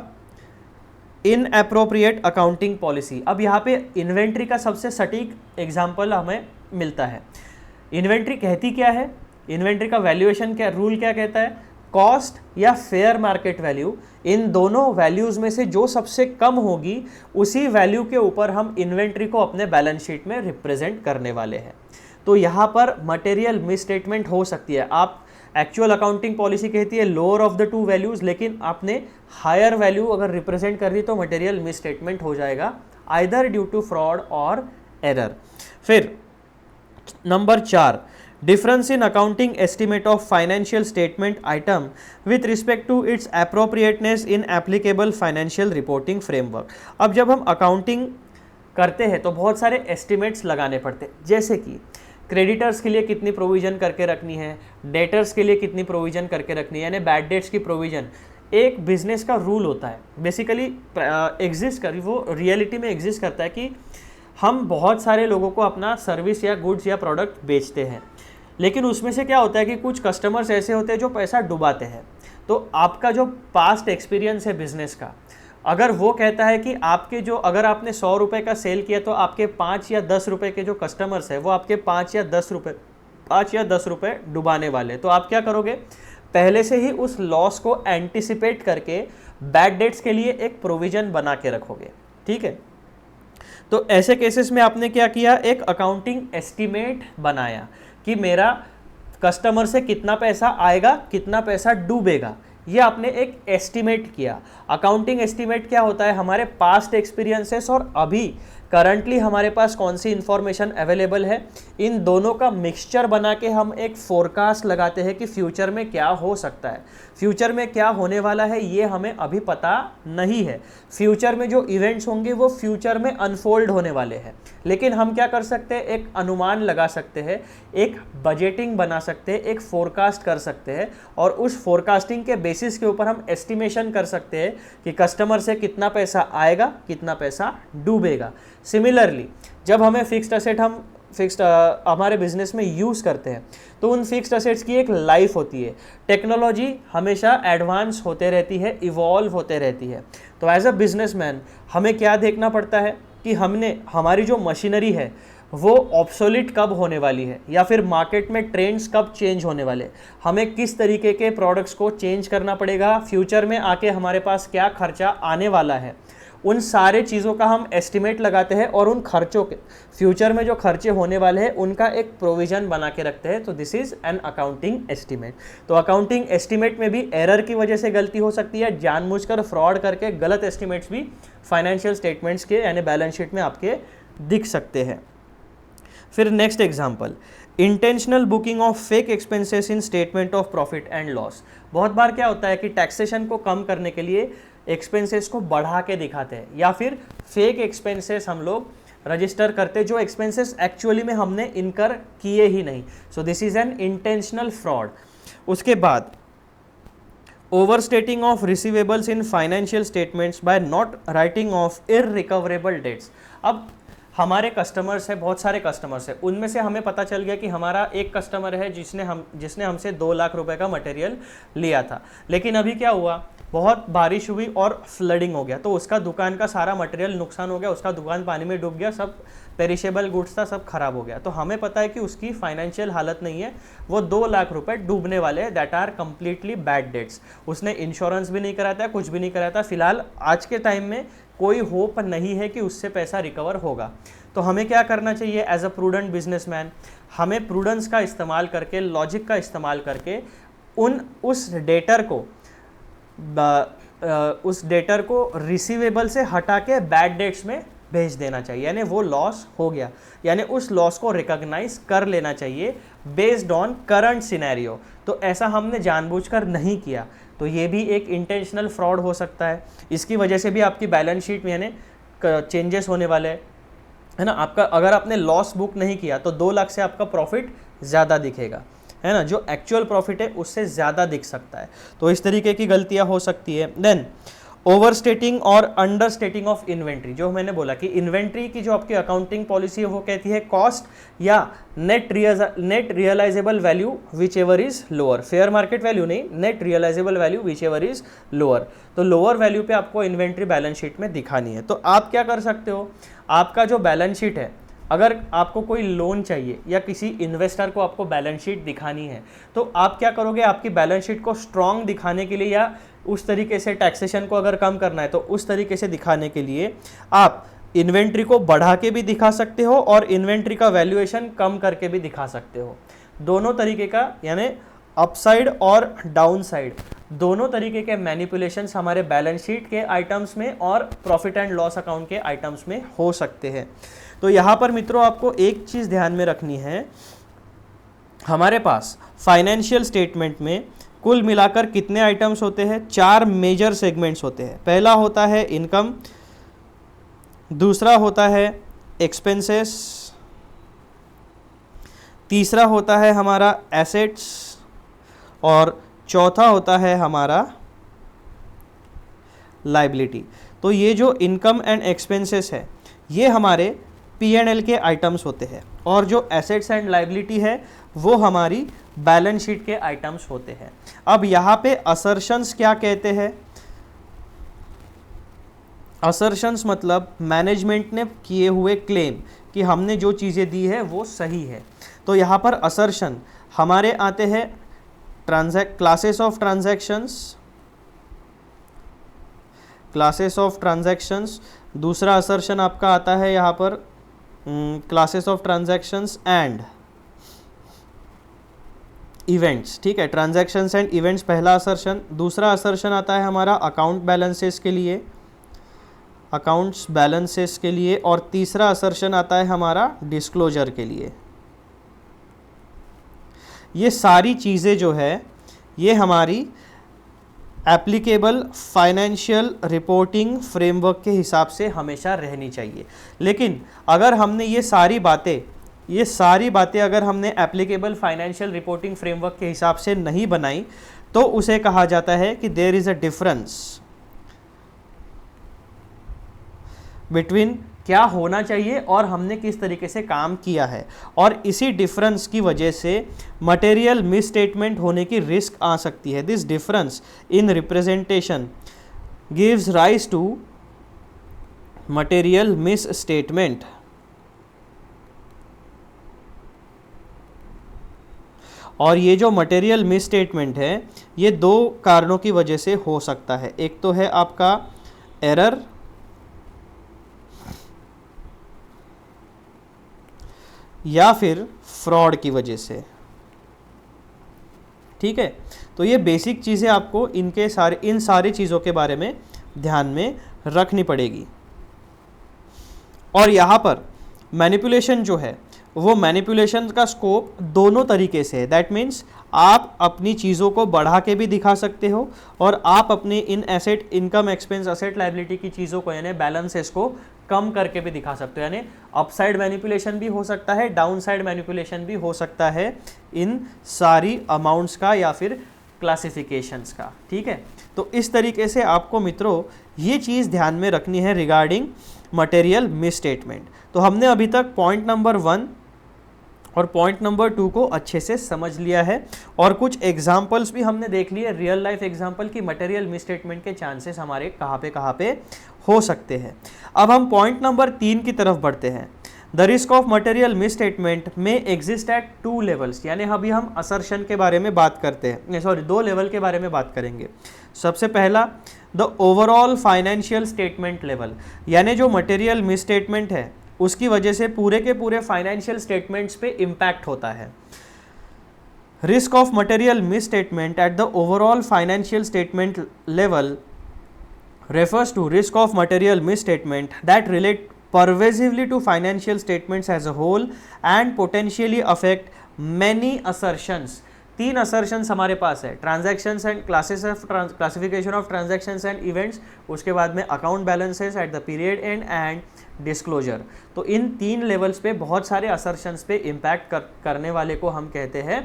इनएप्रोप्रिएट अकाउंटिंग पॉलिसी। अब यहाँ पे इन्वेंट्री का सबसे सटीक एग्जाम्पल हमें मिलता है। इन्वेंट्री कहती क्या है, इन्वेंट्री का वैल्यूएशन क्या, रूल क्या कहता है, कॉस्ट या फेयर मार्केट वैल्यू, इन दोनों वैल्यूज में से जो सबसे कम होगी उसी वैल्यू के ऊपर हम इन्वेंट्री को अपने बैलेंस शीट में रिप्रेजेंट करने वाले हैं। तो यहाँ पर मटेरियल मिसस्टेटमेंट हो सकती है। आप एक्चुअल अकाउंटिंग पॉलिसी कहती है लोअर ऑफ द 2 वैल्यूज, लेकिन आपने हायर वैल्यू अगर रिप्रेजेंट कर दी तो मटेरियल मिसस्टेटमेंट हो जाएगा, आइदर ड्यू टू फ्रॉड और एरर। फिर number 4, difference in accounting estimate of financial statement item with respect to its appropriateness in applicable financial reporting framework। अब जब हम अकाउंटिंग करते हैं तो बहुत सारे एस्टिमेट्स लगाने पड़ते हैं, जैसे कि क्रेडिटर्स के लिए कितनी प्रोविजन करके रखनी है, डेटर्स के लिए कितनी प्रोविजन करके रखनी है, यानी बैड डेट्स की प्रोविजन। एक बिजनेस का रूल होता है, बेसिकली एग्जिस्ट कर, वो रियलिटी में एग्जिस्ट करता है कि हम बहुत सारे लोगों को अपना सर्विस या गुड्स या प्रोडक्ट बेचते हैं, लेकिन उसमें से क्या होता है कि कुछ कस्टमर्स ऐसे होते हैं जो पैसा डुबाते हैं। तो आपका जो पास्ट एक्सपीरियंस है बिजनेस का, अगर वो कहता है कि आपके जो, अगर आपने 100 रुपये का सेल किया तो आपके 5 या 10 रुपये के जो कस्टमर्स हैं वो आपके 5 या 10 रुपये डुबाने वाले, तो आप क्या करोगे, पहले से ही उस लॉस को एंटिसिपेट करके बैड डेट्स के लिए एक प्रोविजन बना के रखोगे। ठीक है, तो ऐसे केसेस में आपने क्या किया, एक अकाउंटिंग एस्टीमेट बनाया कि मेरा कस्टमर से कितना पैसा आएगा, कितना पैसा डूबेगा, ये आपने एक एस्टीमेट किया। अकाउंटिंग एस्टीमेट क्या होता है, हमारे पास्ट एक्सपीरियंसेस और अभी करंटली हमारे पास कौन सी इंफॉर्मेशन अवेलेबल है, इन दोनों का मिक्सचर बना के हम एक फोरकास्ट लगाते हैं कि फ्यूचर में क्या हो सकता है, फ्यूचर में क्या होने वाला है ये हमें अभी पता नहीं है। फ्यूचर में जो इवेंट्स होंगे वो फ्यूचर में अनफोल्ड होने वाले हैं, लेकिन हम क्या कर सकते हैं, एक अनुमान लगा सकते हैं, एक बजटिंग बना सकते हैं, एक फोरकास्ट कर सकते हैं, और उस फोरकास्टिंग के बेसिस के ऊपर हम एस्टिमेशन कर सकते हैं कि कस्टमर से कितना पैसा आएगा, कितना पैसा डूबेगा। सिमिलरली जब हमें फिक्स्ड असेट, हम फिक्स्ड हमारे बिजनेस में यूज़ करते हैं तो उन फिक्स्ड असेट्स की एक लाइफ होती है। टेक्नोलॉजी हमेशा एडवांस होते रहती है, इवॉल्व होते रहती है। तो एज अ बिजनेसमैन हमें क्या देखना पड़ता है कि हमने, हमारी जो मशीनरी है वो ऑब्सोलीट कब होने वाली है, या फिर मार्केट में ट्रेंड्स कब चेंज होने वाले, हमें किस तरीके के प्रोडक्ट्स को चेंज करना पड़ेगा, फ्यूचर में आके हमारे पास क्या खर्चा आने वाला है, उन सारे चीज़ों का हम एस्टिमेट लगाते हैं और उन खर्चों के, फ्यूचर में जो खर्चे होने वाले हैं उनका एक प्रोविज़न बना के रखते हैं। तो this is an accounting estimate. तो अकाउंटिंग एस्टिमेट में भी एरर की वजह से गलती हो सकती है, जानबूझकर फ्रॉड करके गलत एस्टिमेट्स भी फाइनेंशियल स्टेटमेंट्स के यानी बैलेंस शीट में आपके दिख सकते हैं। फिर next example, intentional booking of fake expenses in statement of profit and loss. बहुत बार क्या होता है कि टैक्सेशन को कम करने के लिए एक्सपेंसेस को बढ़ा के दिखाते हैं, या फिर फेक एक्सपेंसेस हम लोग रजिस्टर करते हैं जो एक्सपेंसेस एक्चुअली में हमने इनकर किए ही नहीं। So this is an intentional fraud. उसके बाद overstating of receivables in financial statements by not writing off irrecoverable debts. अब हमारे कस्टमर्स है, बहुत सारे कस्टमर्स है, उनमें से हमें पता चल गया कि हमारा एक कस्टमर है जिसने हमसे 2 लाख रुपए का मटेरियल लिया था, लेकिन अभी क्या हुआ, बहुत बारिश हुई और फ्लडिंग हो गया, तो उसका दुकान का सारा मटेरियल नुकसान हो गया, उसका दुकान पानी में डूब गया, सब पेरिशेबल गुड्स था, सब खराब हो गया। तो हमें पता है कि उसकी फाइनेंशियल हालत नहीं है, वो 2 लाख रुपए डूबने वाले हैं, that are completely bad debts. उसने इंश्योरेंस भी नहीं कराया था, कुछ भी नहीं कराया था, फिलहाल आज के टाइम में कोई होप नहीं है कि उससे पैसा रिकवर होगा। तो हमें क्या करना चाहिए एज अ प्रूडेंट बिजनेसमैन, हमें प्रूडेंस का इस्तेमाल करके, लॉजिक का इस्तेमाल करके उस डेटर को रिसीवेबल से हटा के बैड डेट्स में भेज देना चाहिए, यानी वो लॉस हो गया, यानी उस लॉस को रिकॉग्नाइज कर लेना चाहिए बेस्ड ऑन करंट सिनेरियो। तो ऐसा हमने जानबूझकर नहीं किया, तो ये भी एक इंटेंशनल फ्रॉड हो सकता है। इसकी वजह से भी आपकी बैलेंस शीट में यानी चेंजेस होने वाले हैं, है ना। आपका अगर आपने लॉस बुक नहीं किया तो 2 लाख से आपका प्रॉफिट ज़्यादा दिखेगा, है ना, जो एक्चुअल प्रॉफिट है उससे ज़्यादा दिख सकता है। तो इस तरीके की गलतियां हो सकती है। देन ओवरस्टेटिंग और अंडरस्टेटिंग ऑफ इन्वेंट्री, जो मैंने बोला कि इन्वेंट्री की जो आपकी अकाउंटिंग पॉलिसी है वो कहती है कॉस्ट या net realisable value whichever is lower, fair market value नहीं, net realisable value whichever is lower. तो लोअर वैल्यू पे आपको इन्वेंट्री बैलेंस शीट में दिखानी है। तो आप क्या कर सकते हो, आपका जो बैलेंस शीट है, अगर आपको कोई लोन चाहिए या किसी इन्वेस्टर को आपको बैलेंस शीट दिखानी है, तो आप क्या करोगे, आपकी बैलेंस शीट को स्ट्रॉन्ग दिखाने के लिए या उस तरीके से टैक्सेशन को अगर कम करना है तो उस तरीके से दिखाने के लिए आप इन्वेंट्री को बढ़ा के भी दिखा सकते हो और इन्वेंट्री का वैल्यूएशन कम करके भी दिखा सकते हो। दोनों तरीके का, यानी अपसाइड और डाउन साइड, दोनों तरीके के मैनिपुलेशंस हमारे बैलेंस शीट के आइटम्स में और प्रॉफिट एंड लॉस अकाउंट के आइटम्स में हो सकते हैं। तो यहाँ पर मित्रों आपको एक चीज़ ध्यान में रखनी है, हमारे पास फाइनेंशियल स्टेटमेंट में कुल मिलाकर कितने आइटम्स होते हैं, 4 मेजर सेगमेंट्स होते हैं। पहला होता है इनकम, दूसरा होता है एक्सपेंसेस, तीसरा होता है हमारा एसेट्स और चौथा होता है हमारा लायबिलिटी। तो ये जो इनकम एंड एक्सपेंसेस है ये हमारे P&L के आइटम्स होते हैं और जो एसेट्स एंड लायबिलिटी है वो हमारी बैलेंस शीट के आइटम्स होते हैं। अब यहाँ पे असर्शंस क्या कहते हैं, असर्शंस मतलब मैनेजमेंट ने किए हुए क्लेम कि हमने जो चीज़ें दी है वो सही है। तो यहाँ पर असर्शन हमारे आते हैं क्लासेस ऑफ ट्रांजैक्शंस, दूसरा असर्शन आपका आता है यहाँ पर classes of transactions and events, ठीक है, ट्रांजैक्शंस एंड इवेंट्स पहला असर्शन। दूसरा असर्शन आता है हमारा अकाउंट्स बैलेंसेस के लिए और तीसरा असर्शन आता है हमारा डिस्क्लोजर के लिए। ये सारी चीज़ें जो है ये हमारी एप्लीकेबल फाइनेंशियल रिपोर्टिंग फ्रेमवर्क के हिसाब से हमेशा रहनी चाहिए। लेकिन अगर हमने ये सारी बातें अगर हमने एप्लीकेबल फाइनेंशियल रिपोर्टिंग फ्रेमवर्क के हिसाब से नहीं बनाई तो उसे कहा जाता है कि there is a difference between क्या होना चाहिए और हमने किस तरीके से काम किया है, और इसी डिफरेंस की वजह से मटेरियल मिसस्टेटमेंट होने की रिस्क आ सकती है। This difference in representation gives rise to material misstatement. और ये जो मटेरियल मिसस्टेटमेंट है ये 2 कारणों की वजह से हो सकता है। एक तो है आपका एरर या फिर फ्रॉड की वजह से, ठीक है। तो ये बेसिक चीज़ें आपको इन सारी चीज़ों के बारे में ध्यान में रखनी पड़ेगी। और यहाँ पर मैनिपुलेशन जो है वो मैनिपुलेशन का स्कोप दोनों तरीके से है। दैट मीन्स आप अपनी चीज़ों को बढ़ा के भी दिखा सकते हो और आप अपने in asset, income, expense, asset, liability की चीज़ों को यानी बैलेंसेस को कम करके भी दिखा सकते हो। यानी अपसाइड मैनिपुलेशन भी हो सकता है, डाउन साइड मैनिपुलेशन भी हो सकता है इन सारी अमाउंट्स का या फिर क्लासिफिकेशंस का। ठीक है, तो इस तरीके से आपको मित्रों ये चीज़ ध्यान में रखनी है रिगार्डिंग मटेरियल मिसस्टेटमेंट। तो हमने अभी तक पॉइंट नंबर 1 और पॉइंट नंबर 2 को अच्छे से समझ लिया है और कुछ एग्जाम्पल्स भी हमने देख लिए, रियल लाइफ एग्जाम्पल की मटेरियल मिसस्टेटमेंट के चांसेस हमारे कहाँ पे हो सकते हैं। अब हम पॉइंट नंबर 3 की तरफ बढ़ते हैं। The risk of material misstatement may exist at 2 levels, यानी अभी हम असर्शन के बारे में बात करते हैं, सॉरी 2 लेवल के बारे में बात करेंगे। सबसे पहला the overall financial statement level, यानी जो मटेरियल मिसस्टेटमेंट है उसकी वजह से पूरे के पूरे फाइनेंशियल स्टेटमेंट्स पे इम्पैक्ट होता है। Risk of material misstatement at the overall financial statement level refers to risk of material misstatement that relate pervasively to financial statements as a whole and potentially affect many assertions। 3 assertions हमारे पास है, transactions and classification of transactions and events, उसके बाद में account balances at the period and disclosure. तो इन 3 levels पे बहुत सारे assertions पे इम्पैक्ट करने वाले को हम कहते हैं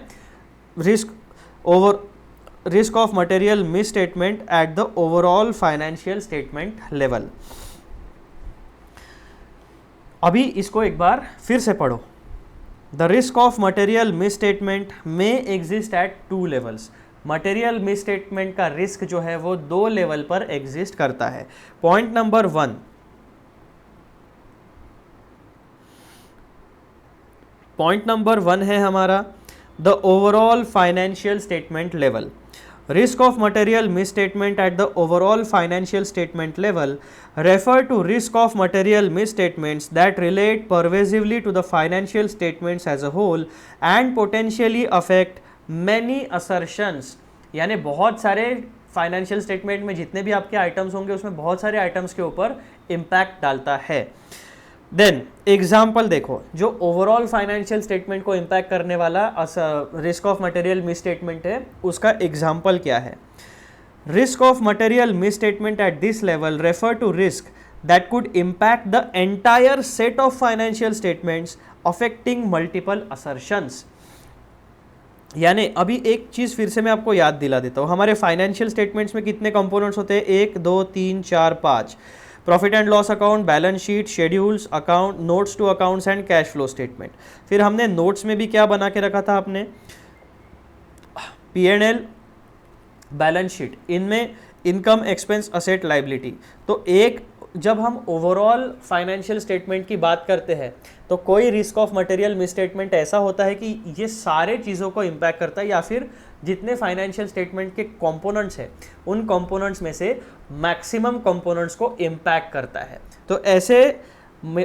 risk of material misstatement at the overall financial statement level. अभी इसको एक बार फिर से पढ़ो। The risk of material misstatement may exist at 2 levels. Material misstatement का रिस्क जो है वो 2 लेवल पर एग्जिस्ट करता है। पॉइंट नंबर 1, पॉइंट नंबर 1 है हमारा the overall financial statement level. Risk of material misstatement at the overall financial statement level refer to risk of material misstatements that relate pervasively to the financial statements as a whole and potentially affect many assertions। यानी बहुत सारे financial statement में जितने भी आपके items होंगे उसमें बहुत सारे आइटम्स के ऊपर इम्पैक्ट डालता है। देन एग्जाम्पल देखो, जो ओवरऑल फाइनेंशियल स्टेटमेंट को इम्पैक्ट करने वाला रिस्क ऑफ मटेरियल मिसस्टेटमेंट है, उसका एग्जाम्पल क्या है। Risk of material misstatement at this level refer to risk that could impact the entire set of financial statements affecting multiple assertions. यानी अभी एक चीज़ फिर से मैं आपको याद दिला देता हूँ, हमारे फाइनेंशियल स्टेटमेंट्स में कितने कंपोनेंट्स होते हैं, 1 2 3 4 5। Profit and loss account, balance sheet, schedules, account, notes to accounts and cash flow statement. फिर हमने नोट्स में भी क्या बना के रखा था आपने, P&L, बैलेंस शीट, इनमें इनकम, एक्सपेंस, असेट, लाइबिलिटी। तो एक जब हम ओवरऑल फाइनेंशियल स्टेटमेंट की बात करते हैं तो कोई रिस्क ऑफ मटेरियल मिसस्टेटमेंट ऐसा होता है कि ये सारे चीज़ों को इम्पैक्ट करता है, या फिर जितने फाइनेंशियल स्टेटमेंट के कंपोनेंट्स हैं उन कंपोनेंट्स में से मैक्सिमम कंपोनेंट्स को इम्पैक्ट करता है। तो ऐसे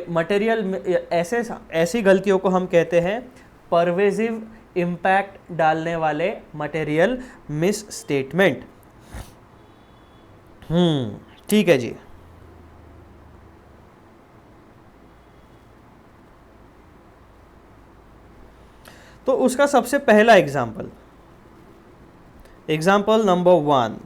मटेरियल ऐसी गलतियों को हम कहते हैं परवेजिव इम्पैक्ट डालने वाले मटेरियल मिसस्टेटमेंट। ठीक है जी। तो उसका सबसे पहला एग्जाम्पल नंबर 1,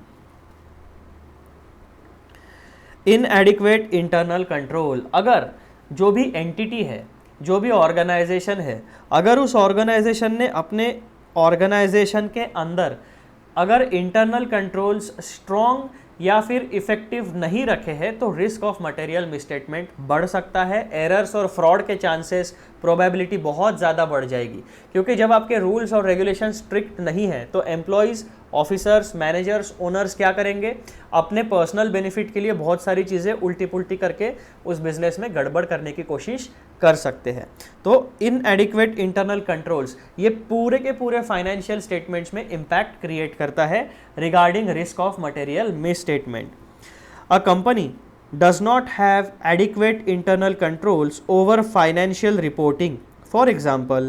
इनएडिक्वेट इंटरनल कंट्रोल। अगर जो भी एंटिटी है, जो भी ऑर्गेनाइजेशन है, अगर उस ऑर्गेनाइजेशन ने अपने ऑर्गेनाइजेशन के अंदर अगर इंटरनल कंट्रोल्स स्ट्रॉन्ग या फिर इफेक्टिव नहीं रखे हैं तो रिस्क ऑफ मटेरियल मिसस्टेटमेंट बढ़ सकता है। एरर्स और फ्रॉड के चांसेस, प्रोबेबिलिटी बहुत ज़्यादा बढ़ जाएगी, क्योंकि जब आपके रूल्स और रेगुलेशन स्ट्रिक्ट नहीं है तो एम्प्लॉयज़, ऑफिसर्स, मैनेजर्स, ओनर्स क्या करेंगे, अपने पर्सनल बेनिफिट के लिए बहुत सारी चीज़ें उल्टी पुल्टी करके उस बिजनेस में गड़बड़ करने की कोशिश कर सकते हैं। तो इनएडिक्वेट इंटरनल कंट्रोल्स ये पूरे के पूरे फाइनेंशियल स्टेटमेंट्स में इम्पैक्ट क्रिएट करता है regarding risk of material misstatement. A company does not have adequate internal controls over financial reporting. For example,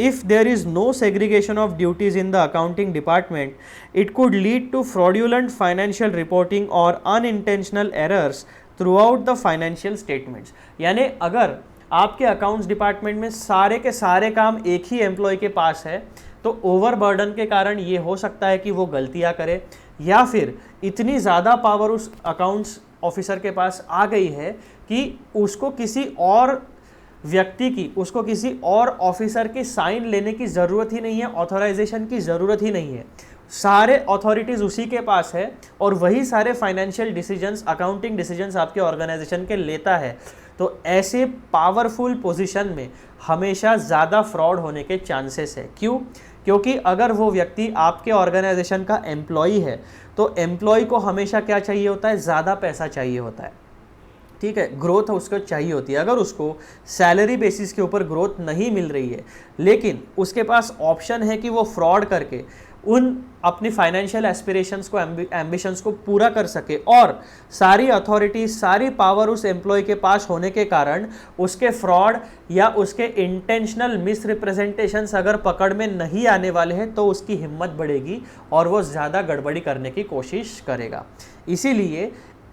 if there is no segregation of duties in the accounting department, it could lead to fraudulent financial reporting or unintentional errors throughout the financial statements. यानी अगर आपके accounts department में सारे के सारे काम एक ही employ के पास है तो ओवरबर्डन के कारण ये हो सकता है कि वो गलतियां करे, या फिर इतनी ज़्यादा पावर उस अकाउंट्स ऑफिसर के पास आ गई है कि उसको किसी और व्यक्ति की, उसको किसी और ऑफिसर की साइन लेने की ज़रूरत ही नहीं है, ऑथराइजेशन की ज़रूरत ही नहीं है। सारे अथॉरिटीज़ उसी के पास है और वही सारे फाइनेंशियल डिसीजंस, अकाउंटिंग डिसीजंस आपके ऑर्गेनाइजेशन के लेता है, तो ऐसे पावरफुल पोजीशन में हमेशा ज़्यादा फ्रॉड होने के चांसेस है। क्यों? क्योंकि अगर वो व्यक्ति आपके ऑर्गेनाइजेशन का एम्प्लॉई है तो एम्प्लॉय को हमेशा क्या चाहिए होता है? ज़्यादा पैसा चाहिए होता है, ठीक है, ग्रोथ उसको चाहिए होती है। अगर उसको सैलरी बेसिस के ऊपर ग्रोथ नहीं मिल रही है लेकिन उसके पास ऑप्शन है कि वो फ्रॉड करके उन अपनी फाइनेंशियल एस्पिरेशंस को, एम्बिशंस को पूरा कर सके, और सारी अथॉरिटी, सारी पावर उस एम्प्लॉय के पास होने के कारण उसके फ्रॉड या उसके इंटेंशनल मिसरिप्रेजेंटेशंस अगर पकड़ में नहीं आने वाले हैं तो उसकी हिम्मत बढ़ेगी और वो ज़्यादा गड़बड़ी करने की कोशिश करेगा। इसीलिए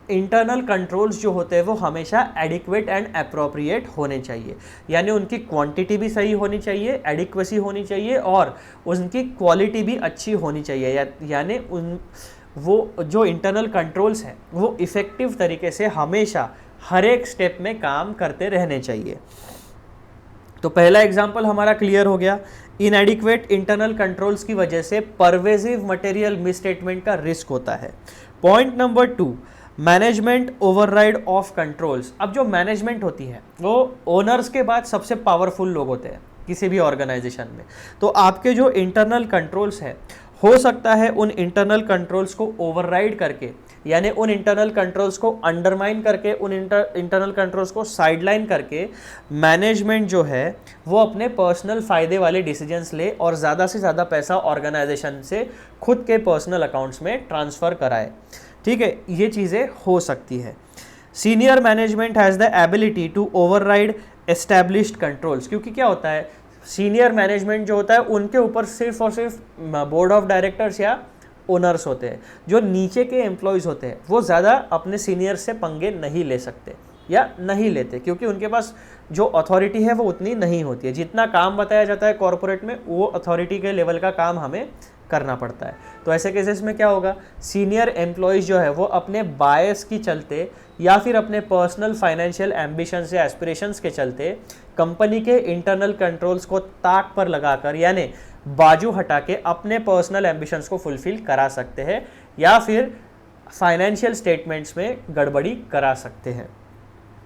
इंटरनल कंट्रोल्स जो होते हैं वो हमेशा एडिक्वेट एंड अप्रोप्रिएट होने चाहिए, यानी उनकी क्वांटिटी भी सही होनी चाहिए, एडिक्वेसी होनी चाहिए और उनकी क्वालिटी भी अच्छी होनी चाहिए, यानी वो जो इंटरनल कंट्रोल्स हैं वो इफ़ेक्टिव तरीके से हमेशा हर एक स्टेप में काम करते रहने चाहिए। तो पहला एग्जाम्पल हमारा क्लियर हो गया। इनएडिक्वेट इंटरनल कंट्रोल्स की वजह से परवेजिव मटेरियल मिसस्टेटमेंट का रिस्क होता है। Point number 2, management override of controls. अब जो मैनेजमेंट होती है वो ओनर्स के बाद सबसे पावरफुल लोग होते हैं किसी भी ऑर्गेनाइजेशन में। तो आपके जो इंटरनल कंट्रोल्स है, हो सकता है उन इंटरनल कंट्रोल्स को ओवरराइड करके, यानी उन इंटरनल कंट्रोल्स को अंडरमाइन करके, उन इंटरनल कंट्रोल्स को साइडलाइन करके मैनेजमेंट जो है वो अपने पर्सनल फ़ायदे वाले डिसीजंस ले और ज़्यादा से ज़्यादा पैसा ऑर्गेनाइजेशन से खुद के पर्सनल अकाउंट्स में ट्रांसफ़र कराए, ठीक है, ये चीज़ें हो सकती है। Senior management has the ability to override established controls, क्योंकि क्या होता है, सीनियर मैनेजमेंट जो होता है उनके ऊपर सिर्फ और सिर्फ बोर्ड ऑफ डायरेक्टर्स या ओनर्स होते हैं। जो नीचे के एम्प्लॉयज़ होते हैं वो ज़्यादा अपने सीनियर से पंगे नहीं ले सकते या नहीं लेते, क्योंकि उनके पास जो अथॉरिटी है वो उतनी नहीं होती है। जितना काम बताया जाता है कॉरपोरेट में वो अथॉरिटी के लेवल का काम हमें करना पड़ता है। तो ऐसे केसेस में क्या होगा, सीनियर एम्प्लॉयज़ जो है वो अपने बायस की चलते या फिर अपने पर्सनल फाइनेंशियल एम्बिशंस या एस्पिरेशंस के चलते कंपनी के इंटरनल कंट्रोल्स को ताक पर लगाकर, यानी बाजू हटा के अपने पर्सनल एम्बिशंस को फुलफिल करा सकते हैं या फिर फाइनेंशियल स्टेटमेंट्स में गड़बड़ी करा सकते हैं।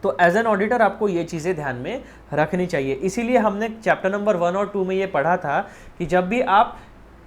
तो एज एन ऑडिटर आपको ये चीज़ें ध्यान में रखनी चाहिए। इसीलिए हमने चैप्टर नंबर 1 और 2 में ये पढ़ा था कि जब भी आप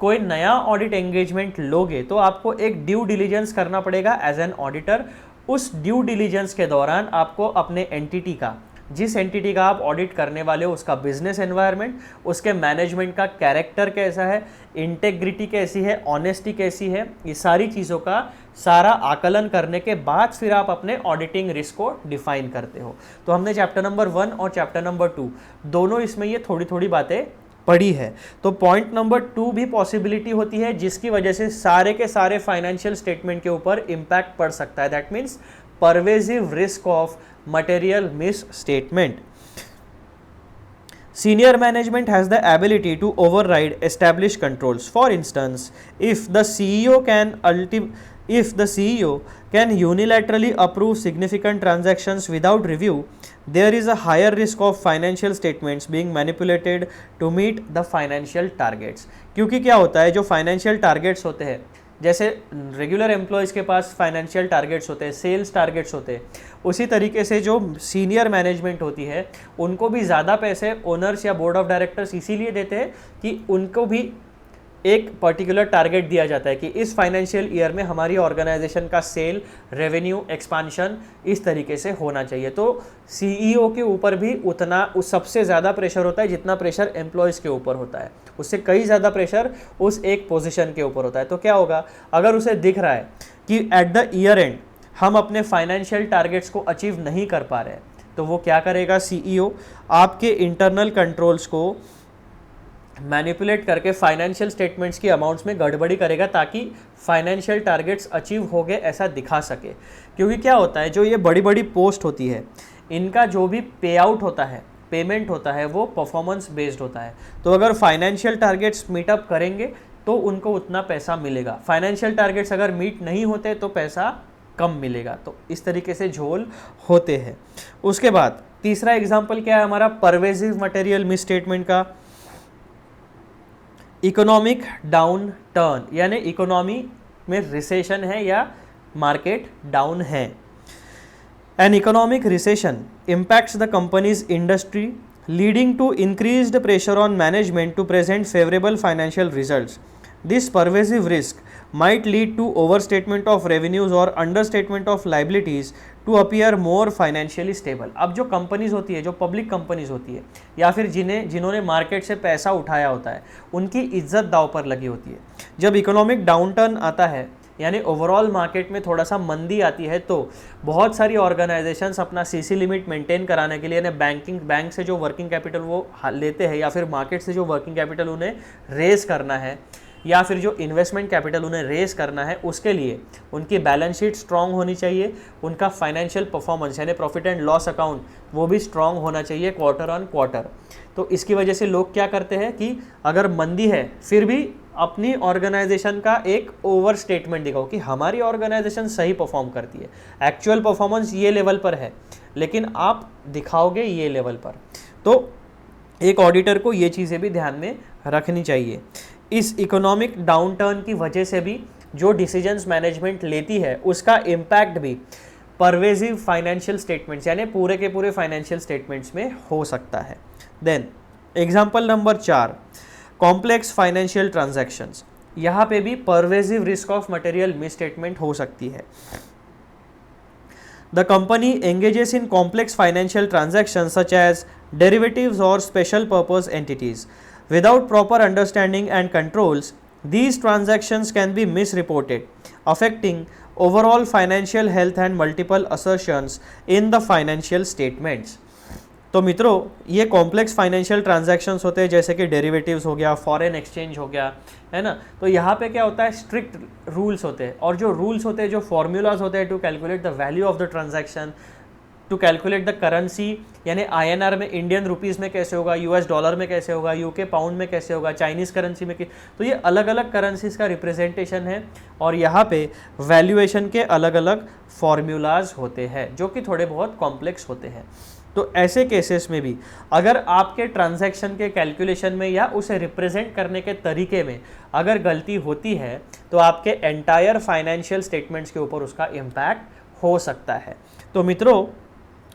कोई नया ऑडिट एंगेजमेंट लोगे तो आपको एक ड्यू डिलीजेंस करना पड़ेगा एज एन ऑडिटर। उस ड्यू डिलीजेंस के दौरान आपको अपने एंटिटी का, जिस एंटिटी का आप ऑडिट करने वाले हो, उसका बिजनेस एनवायरनमेंट, उसके मैनेजमेंट का कैरेक्टर कैसा है, इंटेग्रिटी कैसी है, ऑनेस्टी कैसी है, ये सारी चीज़ों का सारा आकलन करने के बाद फिर आप अपने ऑडिटिंग रिस्क को डिफाइन करते हो। तो हमने चैप्टर नंबर 1 और चैप्टर नंबर 2 दोनों इसमें ये थोड़ी थोड़ी बातें पड़ी है। तो पॉइंट नंबर 2 भी पॉसिबिलिटी होती है जिसकी वजह से सारे के सारे फाइनेंशियल स्टेटमेंट के ऊपर इम्पैक्ट पड़ सकता है। That means pervasive risk of material misstatement. Senior management has the ability to override established controls. For instance, if the CEO can unilaterally approve significant transactions without review, there is a higher risk of financial statements being manipulated to meet the financial targets. क्योंकि क्या होता है, जो financial targets होते हैं, जैसे regular employees के पास financial targets होते हैं, सेल्स टारगेट्स होते हैं, उसी तरीके से जो सीनियर मैनेजमेंट होती है उनको भी ज़्यादा पैसे ओनर्स या बोर्ड ऑफ डायरेक्टर्स इसीलिए देते हैं कि उनको भी एक पर्टिकुलर टारगेट दिया जाता है कि इस फाइनेंशियल ईयर में हमारी ऑर्गेनाइजेशन का सेल, रेवेन्यू, एक्सपांशन इस तरीके से होना चाहिए। तो सीईओ के ऊपर भी उतना सबसे ज़्यादा प्रेशर होता है जितना प्रेशर एम्प्लॉयज़ के ऊपर होता है, उससे कई ज़्यादा प्रेशर उस एक पोजीशन के ऊपर होता है। तो क्या होगा, अगर उसे दिख रहा है कि एट द ईयर एंड हम अपने फाइनेंशियल टारगेट्स को अचीव नहीं कर पा रहे हैं, तो वो क्या करेगा, सीईओ आपके इंटरनल कंट्रोल्स को मैनिपुलेट करके फाइनेंशियल स्टेटमेंट्स की अमाउंट्स में गड़बड़ी करेगा ताकि फाइनेंशियल टारगेट्स अचीव हो गए ऐसा दिखा सके। क्योंकि क्या होता है, जो ये बड़ी बड़ी पोस्ट होती है इनका जो भी पे आउट होता है, पेमेंट होता है, वो परफॉर्मेंस बेस्ड होता है। तो अगर फाइनेंशियल टारगेट्स मीटअप करेंगे तो उनको उतना पैसा मिलेगा, फाइनेंशियल टारगेट्स अगर मीट नहीं होते तो पैसा कम मिलेगा। तो इस तरीके से झोल होते हैं। उसके बाद तीसरा एग्जाम्पल क्या है हमारा, परवेजिव मटेरियल मिसस्टेटमेंट का। इकोनॉमिक डाउन टर्न यानी इकोनॉमी में रिसेशन है या मार्केट डाउन है। An economic recession impacts the company's industry, leading to increased pressure on management to present favorable financial results. This pervasive risk might lead to overstatement of revenues or understatement of liabilities to appear more financially stable. अब जो companies होती है, जो public companies होती है या फिर जिन्होंने मार्केट से पैसा उठाया होता है, उनकी इज्जत दांव पर लगी होती है। जब इकोनॉमिक डाउनटर्न आता है यानी ओवरऑल मार्केट में थोड़ा सा मंदी आती है तो बहुत सारी ऑर्गेनाइजेशंस अपना सीसी लिमिट मेंटेन कराने के लिए बैंक से जो वर्किंग कैपिटल वो लेते हैं या फिर मार्केट से जो वर्किंग कैपिटल उन्हें रेज करना है या फिर जो इन्वेस्टमेंट कैपिटल उन्हें रेज करना है, उसके लिए उनकी बैलेंस शीट स्ट्रांग होनी चाहिए, उनका फाइनेंशियल परफॉर्मेंस यानी प्रॉफिट एंड लॉस अकाउंट वो भी स्ट्रांग होना चाहिए क्वार्टर ऑन क्वार्टर। तो इसकी वजह से लोग क्या करते हैं कि अगर मंदी है फिर भी अपनी ऑर्गेनाइजेशन का एक ओवर स्टेटमेंट दिखाओ कि हमारी ऑर्गेनाइजेशन सही परफॉर्म करती है, एक्चुअल परफॉर्मेंस ये लेवल पर है लेकिन आप दिखाओगे ये लेवल पर। तो एक ऑडिटर को ये चीज़ें भी ध्यान में रखनी चाहिए। इस इकोनॉमिक डाउनटर्न की वजह से भी जो डिसीजंस मैनेजमेंट लेती है उसका इम्पैक्ट भी परवेजिव फाइनेंशियल स्टेटमेंट्स यानी पूरे के पूरे फाइनेंशियल स्टेटमेंट्स में हो सकता है। Then example number 4, complex financial transactions. यहाँ पे भी pervasive risk of material misstatement हो सकती है। The company engages in complex financial transactions such as derivatives or special purpose entities. Without proper understanding and controls, these transactions can be misreported, affecting overall financial health and multiple assertions in the financial statements. तो मित्रों ये complex financial transactions होते हैं जैसे कि derivatives हो गया, foreign exchange हो गया, है ना। तो यहाँ पे क्या होता है, स्ट्रिक्ट रूल्स होते हैं और जो रूल्स होते हैं, जो फॉर्मूलाज होते हैं to calculate the value of the transaction, to calculate the currency यानी INR में, इंडियन रुपीज़ में कैसे होगा, US डॉलर में कैसे होगा, UK पाउंड में कैसे होगा, चाइनीज़ करेंसी में तो ये अलग अलग करेंसीज का रिप्रेजेंटेशन है और यहाँ पे वैल्यूएशन के अलग अलग फॉर्मूलाज होते हैं जो कि थोड़े बहुत कॉम्प्लेक्स होते हैं। तो ऐसे केसेस में भी अगर आपके ट्रांजैक्शन के कैलकुलेशन में या उसे रिप्रेजेंट करने के तरीके में अगर गलती होती है तो आपके एंटायर फाइनेंशियल स्टेटमेंट्स के ऊपर उसका इम्पैक्ट हो सकता है। तो मित्रों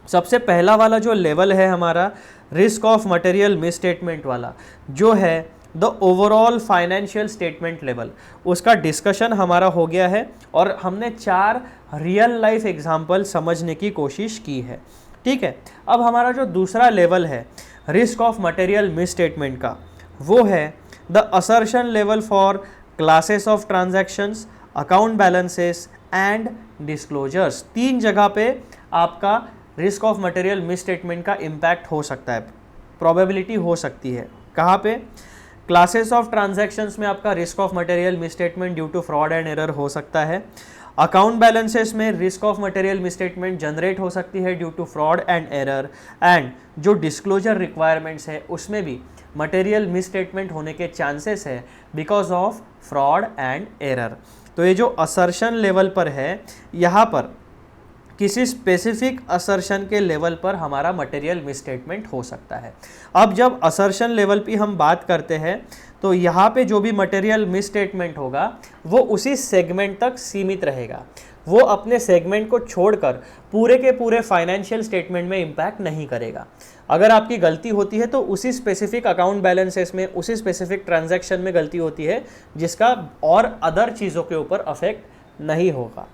सबसे पहला वाला जो लेवल है हमारा रिस्क ऑफ मटेरियल मिसस्टेटमेंट वाला, जो है the overall financial statement level, उसका डिस्कशन हमारा हो गया है और हमने 4 रियल लाइफ एग्जाम्पल समझने की कोशिश की है। ठीक है, अब हमारा जो दूसरा लेवल है रिस्क ऑफ मटेरियल मिसस्टेटमेंट का, वो है the assertion level for classes of transactions, account balances and disclosures. 3 जगह पे आपका रिस्क ऑफ मटेरियल मिसस्टेटमेंट का इम्पैक्ट हो सकता है, प्रोबेबिलिटी हो सकती है। कहाँ पे? क्लासेस ऑफ ट्रांजैक्शंस में आपका risk of material misstatement due to fraud and error हो सकता है। अकाउंट बैलेंसेस में risk of material misstatement generate हो सकती है due to fraud and error, and जो डिस्क्लोजर रिक्वायरमेंट्स है उसमें भी मटेरियल मिसस्टेटमेंट होने के चांसेस है because of fraud and error. तो ये जो असर्शन लेवल पर है, यहाँ पर किसी स्पेसिफिक असर्शन के लेवल पर हमारा मटेरियल मिसस्टेटमेंट हो सकता है। अब जब असर्शन लेवल पे हम बात करते हैं तो यहाँ पे जो भी मटेरियल मिसस्टेटमेंट होगा वो उसी सेगमेंट तक सीमित रहेगा, वो अपने सेगमेंट को छोड़कर पूरे के पूरे फाइनेंशियल स्टेटमेंट में इम्पैक्ट नहीं करेगा। अगर आपकी गलती होती है तो उसी स्पेसिफिक अकाउंट बैलेंसेस में, उसी स्पेसिफिक ट्रांजैक्शन में गलती होती है जिसका और अदर चीज़ों के ऊपर अफेक्ट नहीं होगा।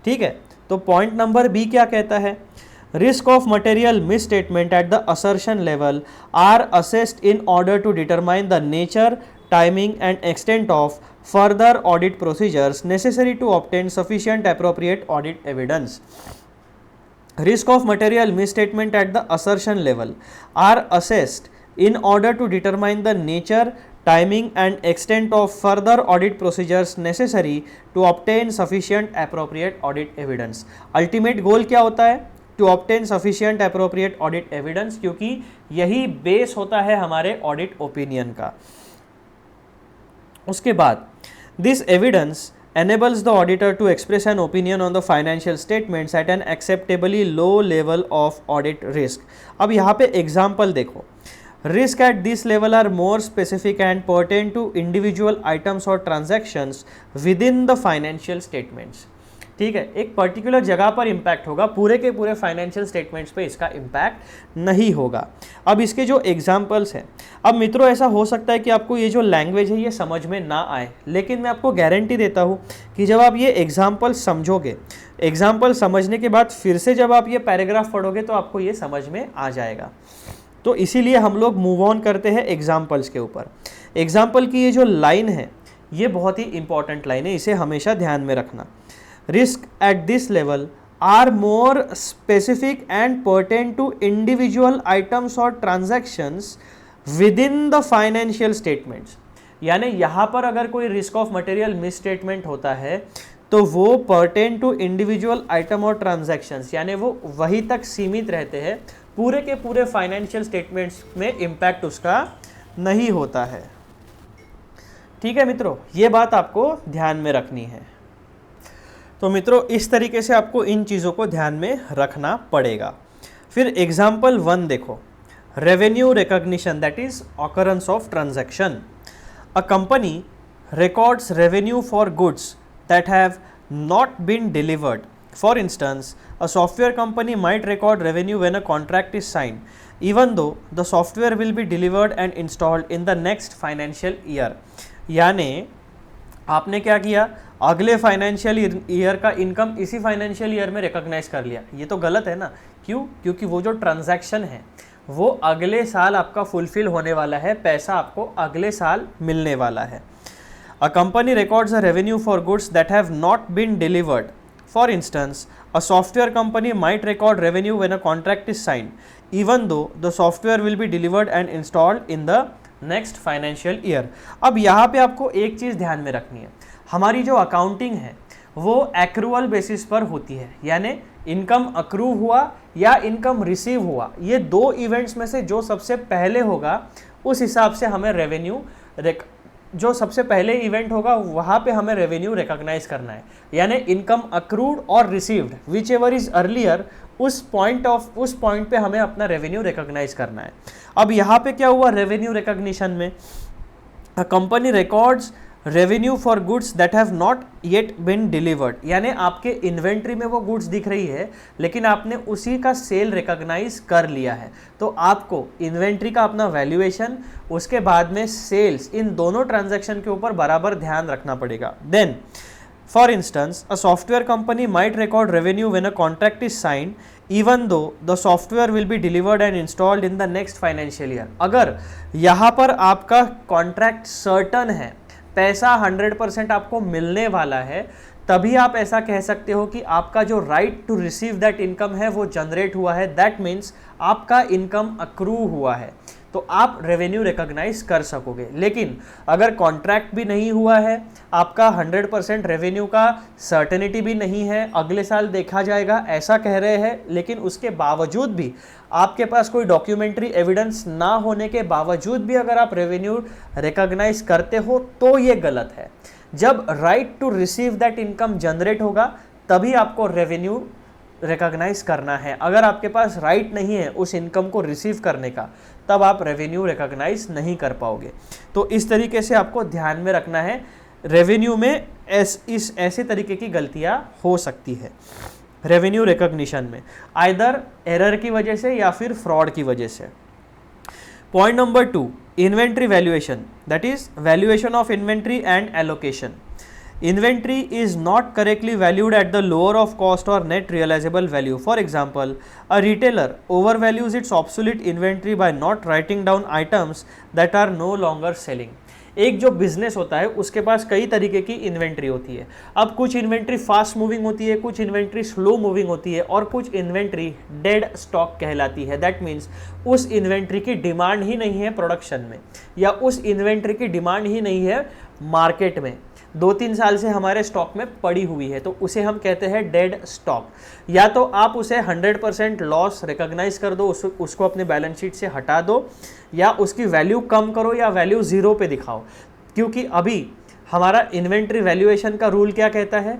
ठीक है, तो पॉइंट नंबर बी क्या कहता है? Risk of material misstatement at the assertion level are assessed in order to determine the nature, timing and extent of further audit procedures necessary to obtain sufficient appropriate audit evidence. Risk of material misstatement at the assertion level are assessed in order to determine the nature, timing and extent of further audit procedures necessary to obtain sufficient appropriate audit evidence. Ultimate goal क्या होता है? To obtain sufficient appropriate audit evidence, क्योंकि यही base होता है हमारे audit opinion का। उसके बाद this evidence enables the auditor to express an opinion on the financial statements at an acceptably low level of audit risk. अब यहाँ पे एग्जाम्पल देखो, risk at this level are more specific and pertain to individual items और transactions within the financial statements. ठीक है, एक particular जगह पर इम्पैक्ट होगा, पूरे के पूरे फाइनेंशियल स्टेटमेंट्स पे इसका इम्पैक्ट नहीं होगा। अब इसके जो एग्जाम्पल्स हैं, अब मित्रों ऐसा हो सकता है कि आपको ये जो लैंग्वेज है ये समझ में ना आए, लेकिन मैं आपको गारंटी देता हूँ कि जब आप ये एग्जाम्पल समझोगे, एग्जाम्पल समझने के बाद फिर से जब आप ये पैराग्राफ पढ़ोगे तो आपको ये समझ में आ जाएगा। तो इसीलिए हम लोग मूव ऑन करते हैं एग्जाम्पल्स के ऊपर। एग्जाम्पल की ये जो लाइन है ये बहुत ही इंपॉर्टेंट लाइन है, इसे हमेशा ध्यान में रखना। Risk at this level are more specific and pertain to individual items और transactions within the financial statements. यानी यहाँ पर अगर कोई risk of material misstatement होता है तो वो पर्टेन टू इंडिविजुअल आइटम और ट्रांजैक्शंस, यानी वो वही तक सीमित रहते हैं, पूरे के पूरे फाइनेंशियल स्टेटमेंट्स में इम्पैक्ट उसका नहीं होता है। ठीक है मित्रों, ये बात आपको ध्यान में रखनी है। तो मित्रों इस तरीके से आपको इन चीज़ों को ध्यान में रखना पड़ेगा। फिर एग्जाम्पल 1 देखो, revenue recognition that is occurrence of transaction. A company records revenue for goods that have not been delivered. For instance, a software company might record revenue when a contract is signed, even though the software will be delivered and installed in the next financial year. यानी आपने क्या किया, अगले financial year का income इसी financial year में recognise कर लिया। ये तो गलत है ना, क्यों? क्योंकि वो जो ट्रांजैक्शन है वो अगले साल आपका फुलफिल होने वाला है, पैसा आपको अगले साल मिलने वाला है। A company records a revenue for goods that have not been delivered. For instance, a software company might record revenue when a contract is signed, even though the software will be delivered and installed in the next financial year. अब यहाँ पे आपको एक चीज़ ध्यान में रखनी है, हमारी जो अकाउंटिंग है वो एक्रूअल बेसिस पर होती है, यानी इनकम अक्रू हुआ या इनकम रिसीव हुआ, ये दो इवेंट्स में से जो सबसे पहले होगा उस हिसाब से हमें रेवेन्यू जो सबसे पहले इवेंट होगा वहाँ पे हमें रेवेन्यू रिकॉग्नाइज करना है। यानी इनकम अक्रूड और received which ever is earlier, उस पॉइंट पे हमें अपना रेवेन्यू रिकॉग्नाइज करना है। अब यहाँ पे क्या हुआ रेवेन्यू रिकॉग्निशन में, a company records revenue for goods that have not yet been delivered. यानी आपके इन्वेंट्री में वो गुड्स दिख रही है लेकिन आपने उसी का सेल रिकॉग्नाइज कर लिया है, तो आपको इन्वेंट्री का अपना वैल्यूएशन, उसके बाद में सेल्स, इन दोनों ट्रांजैक्शन के ऊपर बराबर ध्यान रखना पड़ेगा। Then for instance, a software company might record revenue when a contract is signed even though the software will be delivered and installed in the next financial year. अगर यहाँ पर आपका कॉन्ट्रैक्ट सर्टन है, पैसा 100% आपको मिलने वाला है, तभी आप ऐसा कह सकते हो कि आपका जो right to receive that income है वो जनरेट हुआ है, दैट मीन्स आपका इनकम अक्रू हुआ है, तो आप रेवेन्यू रिकॉग्नाइज कर सकोगे। लेकिन अगर कॉन्ट्रैक्ट भी नहीं हुआ है, आपका 100% रेवेन्यू का सर्टेनिटी भी नहीं है, अगले साल देखा जाएगा ऐसा कह रहे हैं, लेकिन उसके बावजूद भी आपके पास कोई डॉक्यूमेंट्री एविडेंस ना होने के बावजूद भी अगर आप रेवेन्यू रिकॉग्नाइज करते हो तो ये गलत है। जब right to receive that income generate होगा तभी आपको रेवेन्यू रिकॉग्नाइज करना है। अगर आपके पास राइट नहीं है उस इनकम को रिसीव करने का, तब आप रेवेन्यू रिकॉग्नाइज नहीं कर पाओगे। तो इस तरीके से आपको ध्यान में रखना है, रेवेन्यू में ऐसे तरीके की गलतियां हो सकती है रेवेन्यू रिकॉग्निशन में, आइदर एरर की वजह से या फिर फ्रॉड की वजह से। Point number 2, inventory valuation, that is valuation of inventory and allocation. Inventory is not correctly valued at the lower of cost or net realizable value. For example, a retailer overvalues its obsolete inventory by not writing down items that are no longer selling. एक जो business होता है उसके पास कई तरीके की inventory होती है। अब कुछ इन्वेंट्री फास्ट मूविंग होती है, कुछ इन्वेंट्री स्लो मूविंग होती है और कुछ इन्वेंट्री डेड स्टॉक कहलाती है। दैट मीन्स उस इन्वेंट्री की डिमांड ही नहीं है प्रोडक्शन में, या उस इन्वेंट्री की डिमांड ही नहीं है मार्केट में, 2-3 साल से हमारे स्टॉक में पड़ी हुई है, तो उसे हम कहते हैं डेड स्टॉक। या तो आप उसे 100% लॉस रिकॉग्नाइज कर दो, उसको अपने बैलेंस शीट से हटा दो, या उसकी वैल्यू कम करो या वैल्यू 0 पे दिखाओ। क्योंकि अभी हमारा इन्वेंट्री वैल्यूएशन का रूल क्या कहता है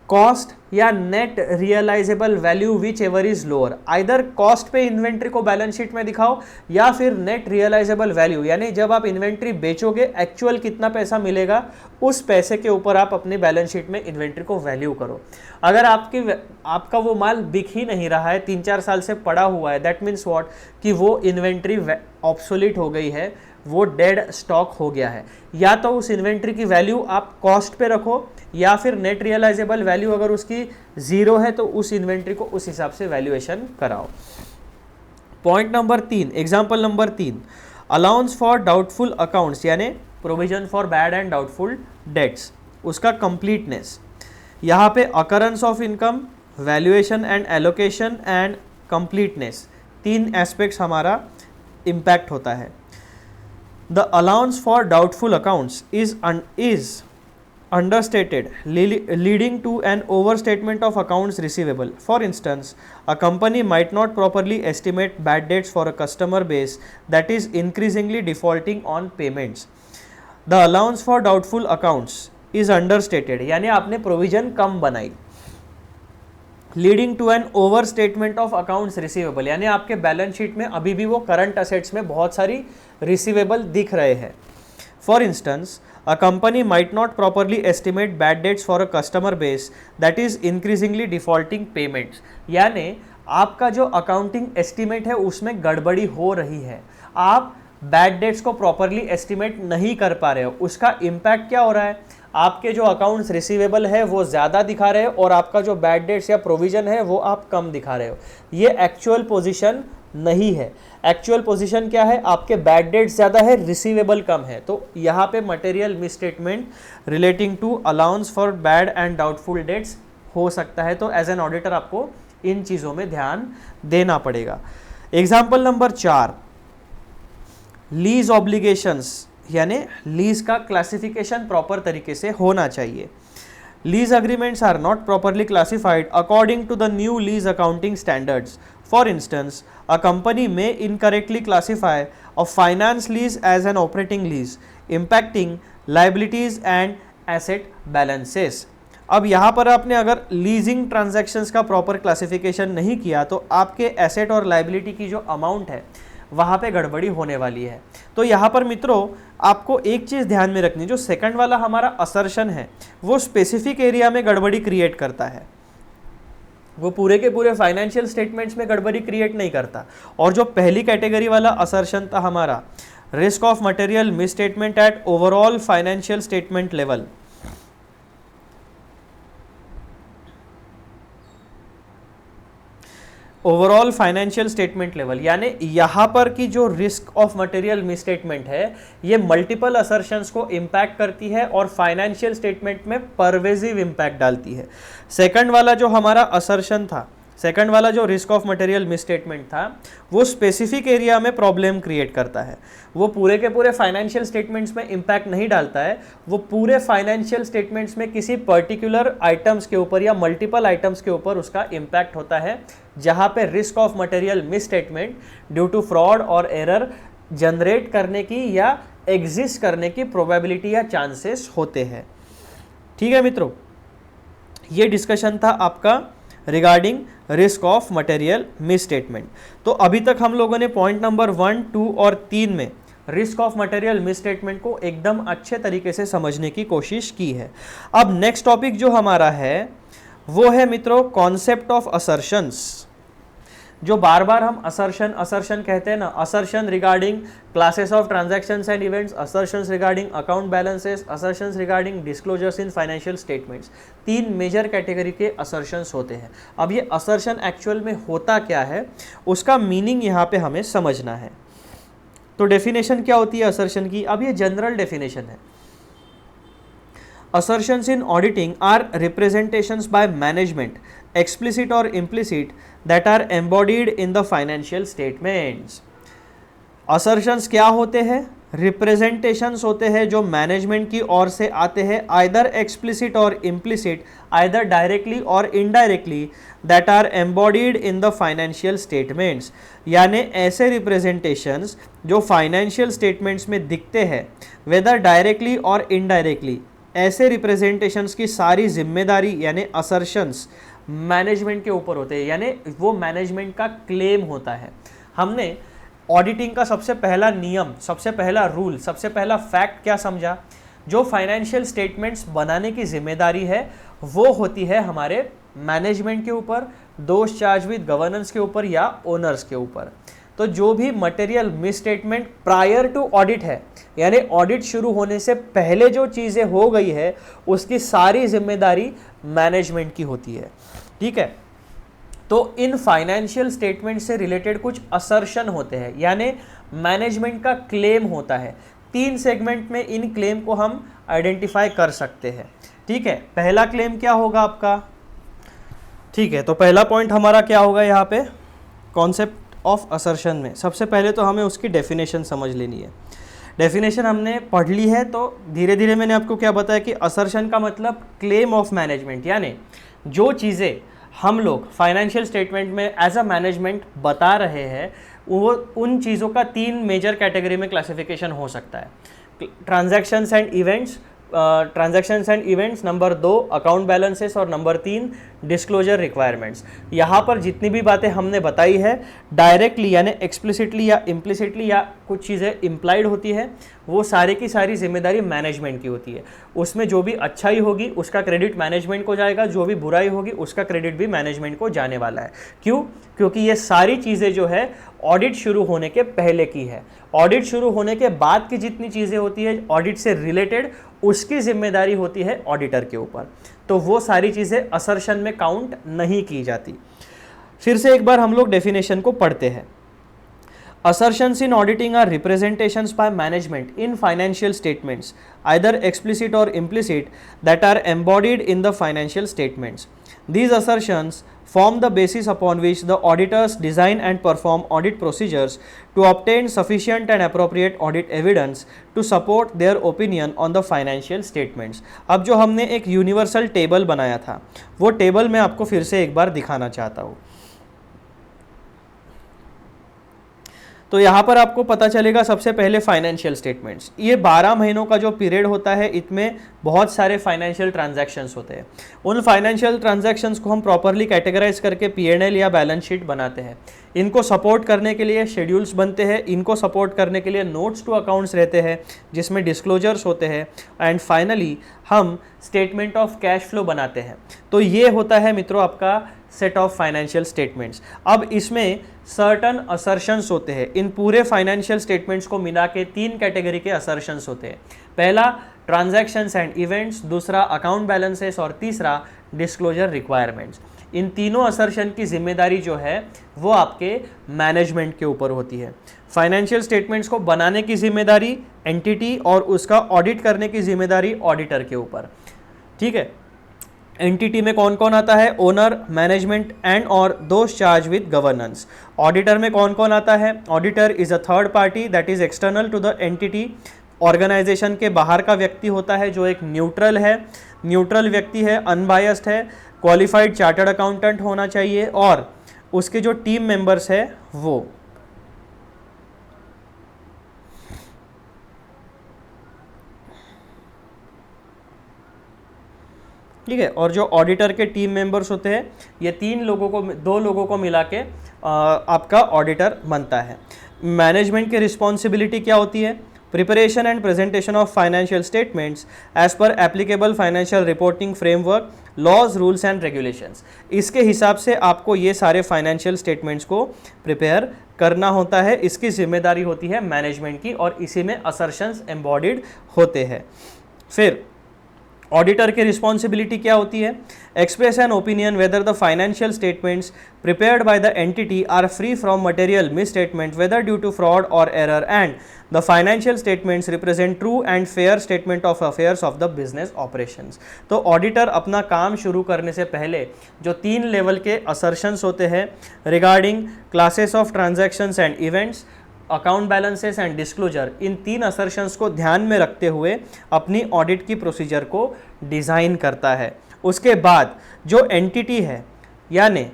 कॉस्ट या net realisable value whichever is lower. Either cost पे इन्वेंट्री को बैलेंस शीट में दिखाओ या फिर नेट रियलाइजेबल वैल्यू, यानी जब आप इन्वेंट्री बेचोगे एक्चुअल कितना पैसा मिलेगा उस पैसे के ऊपर आप अपनी बैलेंस शीट में इन्वेंट्री को वैल्यू करो। अगर आपका वो माल बिक ही नहीं रहा है, 3-4 साल से पड़ा हुआ है, दैट मीन्स व्हाट कि वो इन्वेंट्री ऑब्सोलीट हो गई है, वो डेड स्टॉक हो गया है। या तो उस इन्वेंट्री की वैल्यू आप कॉस्ट पे रखो या फिर नेट रियलाइजेबल वैल्यू अगर उसकी 0 है तो उस इन्वेंट्री को उस हिसाब से वैल्यूएशन कराओ। Point number 3, example number 3, allowance for doubtful accounts यानी provision for bad and doubtful debts, उसका कंप्लीटनेस। यहाँ पे occurrence of income, valuation and allocation and completeness, 3 aspects हमारा इम्पैक्ट होता है। The allowance for doubtful accounts is understated, leading to an overstatement of accounts receivable. For instance, a company might not properly estimate bad debts for a customer base that is increasingly defaulting on payments. The allowance for doubtful accounts is understated, यानी आपने provision कम बनाई, leading to an overstatement of accounts receivable, यानी आपके balance sheet में अभी भी वो करंट असेट्स में बहुत सारी रिसीवेबल दिख रहे हैं। For instance, a company might not properly estimate bad debts for a customer base that is increasingly defaulting payments, यानी आपका जो अकाउंटिंग एस्टिमेट है उसमें गड़बड़ी हो रही है, आप बैड डेट्स को प्रॉपरली एस्टिमेट नहीं कर पा रहे हो। उसका इम्पैक्ट क्या हो रहा है, आपके जो अकाउंट्स रिसीवेबल है वो ज़्यादा दिखा रहे हो और आपका जो बैड डेट्स या प्रोविजन है वो आप कम दिखा रहे हो। ये एक्चुअल पोजीशन नहीं है। एक्चुअल पोजीशन क्या है, आपके बैड डेट्स ज़्यादा है, रिसीवेबल कम है। तो यहाँ पे material misstatement relating to allowance for bad and doubtful debts हो सकता है। तो एज एन ऑडिटर आपको इन चीज़ों में ध्यान देना पड़ेगा। एग्जाम्पल नंबर 4, लीज ऑब्लिगेशंस, यानी लीज का क्लासिफिकेशन प्रॉपर तरीके से होना चाहिए। Lease agreements are not properly classified according to the new lease accounting standards. For instance, a company may incorrectly classify a finance lease as an operating lease, impacting liabilities and asset balances. अब यहाँ पर आपने अगर leasing transactions का proper classification नहीं किया तो आपके एसेट और लाइबिलिटी की जो अमाउंट है वहाँ पे गड़बड़ी होने वाली है। तो यहाँ पर मित्रों आपको एक चीज़ ध्यान में रखनी, जो सेकंड वाला हमारा असर्शन है वो स्पेसिफिक एरिया में गड़बड़ी क्रिएट करता है, वो पूरे के पूरे फाइनेंशियल स्टेटमेंट्स में गड़बड़ी क्रिएट नहीं करता। और जो पहली कैटेगरी वाला असर्शन था हमारा, risk of material misstatement at overall financial statement level, overall financial statement level, यानी यहाँ पर की जो रिस्क ऑफ मटेरियल मिसस्टेटमेंट है ये मल्टीपल असर्शंस को इम्पैक्ट करती है और फाइनेंशियल स्टेटमेंट में परवेजिव इम्पैक्ट डालती है। सेकंड वाला जो हमारा असर्शन था, सेकंड वाला जो रिस्क ऑफ मटेरियल मिसस्टेटमेंट था वो स्पेसिफिक एरिया में प्रॉब्लम क्रिएट करता है, वो पूरे के पूरे फाइनेंशियल स्टेटमेंट्स में इम्पैक्ट नहीं डालता है, वो पूरे फाइनेंशियल स्टेटमेंट्स में किसी पर्टिकुलर आइटम्स के ऊपर या मल्टीपल आइटम्स के ऊपर उसका इम्पैक्ट होता है, जहाँ पे risk of material misstatement due to fraud और एरर जनरेट करने की या एग्जिस्ट करने की प्रोबेबिलिटी या चांसेस होते हैं। ठीक है मित्रों, ये डिस्कशन था आपका regarding risk of material misstatement. तो अभी तक हम लोगों ने पॉइंट नंबर 1, 2 और 3 में रिस्क ऑफ मटेरियल मिसस्टेटमेंट को एकदम अच्छे तरीके से समझने की कोशिश की है। अब नेक्स्ट टॉपिक जो हमारा है वो है मित्रों कॉन्सेप्ट ऑफ असर्शंस, जो बार बार हम असर्शन कहते हैं ना, assertion regarding classes of transactions and events, assertions regarding account balances, assertions regarding disclosures in financial statements. 3 major category के असर्शंस होते हैं। अब ये असर्शन एक्चुअल में होता क्या है, उसका मीनिंग यहाँ पे हमें समझना है। तो डेफिनेशन क्या होती है असर्शन की, अब ये जनरल डेफिनेशन है। Assertions in auditing are representations by management, explicit or implicit, that are embodied in the financial statements. Assertions क्या होते हैं, रिप्रेजेंटेशंस होते हैं जो मैनेजमेंट की ओर से आते हैं, आइदर एक्सप्लिसिट और इम्प्लिसिट, आइदर डायरेक्टली और indirectly, that are embodied in the financial statements. यानी ऐसे रिप्रेजेंटेशंस जो फाइनेंशियल स्टेटमेंट्स में दिखते हैं, वेदर डायरेक्टली और इनडायरेक्टली, ऐसे रिप्रेजेंटेशंस की सारी जिम्मेदारी यानी असर्शंस मैनेजमेंट के ऊपर होते हैं, यानी वो मैनेजमेंट का क्लेम होता है। हमने ऑडिटिंग का सबसे पहला नियम, सबसे पहला रूल, सबसे पहला फैक्ट क्या समझा? जो फाइनेंशियल स्टेटमेंट्स बनाने की जिम्मेदारी है वो होती है हमारे मैनेजमेंट के ऊपर, दोज चार्ज विद गवर्नेंस के ऊपर या ओनर्स के ऊपर। तो जो भी material misstatement prior to audit है, यानी ऑडिट शुरू होने से पहले जो चीज़ें हो गई है उसकी सारी जिम्मेदारी मैनेजमेंट की होती है। ठीक है, तो इन फाइनेंशियल स्टेटमेंट से रिलेटेड कुछ असर्शन होते हैं, यानी मैनेजमेंट का क्लेम होता है। 3 सेगमेंट में इन क्लेम को हम आइडेंटिफाई कर सकते हैं। ठीक है, पहला क्लेम क्या होगा आपका? ठीक है, तो पहला पॉइंट हमारा क्या होगा यहाँ पे कॉन्सेप्ट ऑफ असर्शन में? सबसे पहले तो हमें उसकी डेफिनेशन समझ लेनी है। डेफिनेशन हमने पढ़ ली है, तो धीरे धीरे मैंने आपको क्या बताया कि असर्शन का मतलब क्लेम ऑफ मैनेजमेंट, यानी जो चीज़ें हम लोग फाइनेंशियल स्टेटमेंट में एज अ मैनेजमेंट बता रहे हैं वो उन चीज़ों का 3 मेजर कैटेगरी में क्लासिफिकेशन हो सकता है। Transactions and events, number 2 account balances और नंबर 3 डिस्क्लोजर रिक्वायरमेंट्स। यहाँ पर जितनी भी बातें हमने बताई है डायरेक्टली यानी एक्सप्लिसिटली या इम्प्लिसिटली या कुछ चीज़ें इम्प्लाइड होती है, वो सारी की सारी जिम्मेदारी मैनेजमेंट की होती है। उसमें जो भी अच्छाई होगी उसका क्रेडिट मैनेजमेंट को जाएगा, जो भी बुराई होगी उसका क्रेडिट भी मैनेजमेंट को जाने वाला है। क्यों? क्योंकि ये सारी चीज़ें जो है ऑडिट शुरू होने के पहले की है। ऑडिट शुरू होने के बाद की जितनी चीज़ें होती है ऑडिट से रिलेटेड, उसकी जिम्मेदारी होती है ऑडिटर के ऊपर। तो वो सारी चीज़ें असर्शन में काउंट नहीं की जाती। फिर से एक बार हम लोग डेफिनेशन को पढ़ते हैं। Assertions in auditing are representations by management in financial statements, either explicit or implicit, that are embodied in the financial statements. These assertions form the basis upon which the auditors design and perform audit procedures to obtain sufficient and appropriate audit evidence to support their opinion on the financial statements. अब जो हमने एक universal table बनाया था वो table मैं आपको फिर से एक बार दिखाना चाहता हूँ। तो यहाँ पर आपको पता चलेगा सबसे पहले फाइनेंशियल स्टेटमेंट्स। ये 12 महीनों का जो पीरियड होता है इसमें बहुत सारे फाइनेंशियल ट्रांजैक्शंस होते हैं। उन फाइनेंशियल ट्रांजैक्शंस को हम प्रॉपरली कैटेगराइज करके P&L या बैलेंस शीट बनाते हैं। इनको सपोर्ट करने के लिए शेड्यूल्स बनते हैं, इनको सपोर्ट करने के लिए नोट्स टू अकाउंट्स रहते हैं जिसमें डिस्क्लोजर्स होते हैं, एंड फाइनली हम स्टेटमेंट ऑफ कैश फ्लो बनाते हैं। तो ये होता है मित्रों आपका सेट ऑफ फाइनेंशियल स्टेटमेंट्स। अब इसमें सर्टन असर्शंस होते हैं। इन पूरे फाइनेंशियल स्टेटमेंट्स को मिला के 3 कैटेगरी के असर्शंस होते हैं। पहला ट्रांजैक्शंस एंड इवेंट्स, दूसरा अकाउंट बैलेंसेस और तीसरा डिस्क्लोजर रिक्वायरमेंट्स। इन तीनों असर्शन की जिम्मेदारी जो है वो आपके मैनेजमेंट के ऊपर होती है। फाइनेंशियल स्टेटमेंट्स को बनाने की जिम्मेदारी एंटिटी और उसका ऑडिट करने की जिम्मेदारी ऑडिटर के ऊपर। ठीक है, एंटिटी में कौन कौन आता है? ओनर, मैनेजमेंट एंड और those charge with governance. Auditor में कौन कौन आता है? Auditor is a third party that is external to the entity. Organisation के बाहर का व्यक्ति होता है जो एक न्यूट्रल है, न्यूट्रल व्यक्ति है, अनबायस्ड है, क्वालिफाइड चार्टर्ड अकाउंटेंट होना चाहिए और उसके जो टीम मेंबर्स है वो। ठीक है, और जो ऑडिटर के टीम मेंबर्स होते हैं ये 2 लोगों को मिला के आपका ऑडिटर बनता है। मैनेजमेंट की रिस्पॉन्सिबिलिटी क्या होती है? Preparation and presentation of financial statements as per applicable financial reporting framework, laws, rules and regulations. इसके हिसाब से आपको ये सारे फाइनेंशियल स्टेटमेंट्स को प्रिपेयर करना होता है। इसकी जिम्मेदारी होती है मैनेजमेंट की और इसी में असर्शंस एम्बॉडीड होते हैं। फिर ऑडिटर की रिस्पॉन्सिबिलिटी क्या होती है? Express an opinion whether the financial statements prepared by the entity are free from material misstatement whether due to fraud और error, and the financial statements represent true and fair statement of affairs of the business operations. तो auditor अपना काम शुरू करने से पहले जो 3 level के असर्शंस होते हैं regarding classes of transactions and events, account balances and disclosure, in 3 assertions को ध्यान में रखते हुए अपनी ऑडिट की प्रोसीजर को डिज़ाइन करता है। उसके बाद जो एंटिटी है यानी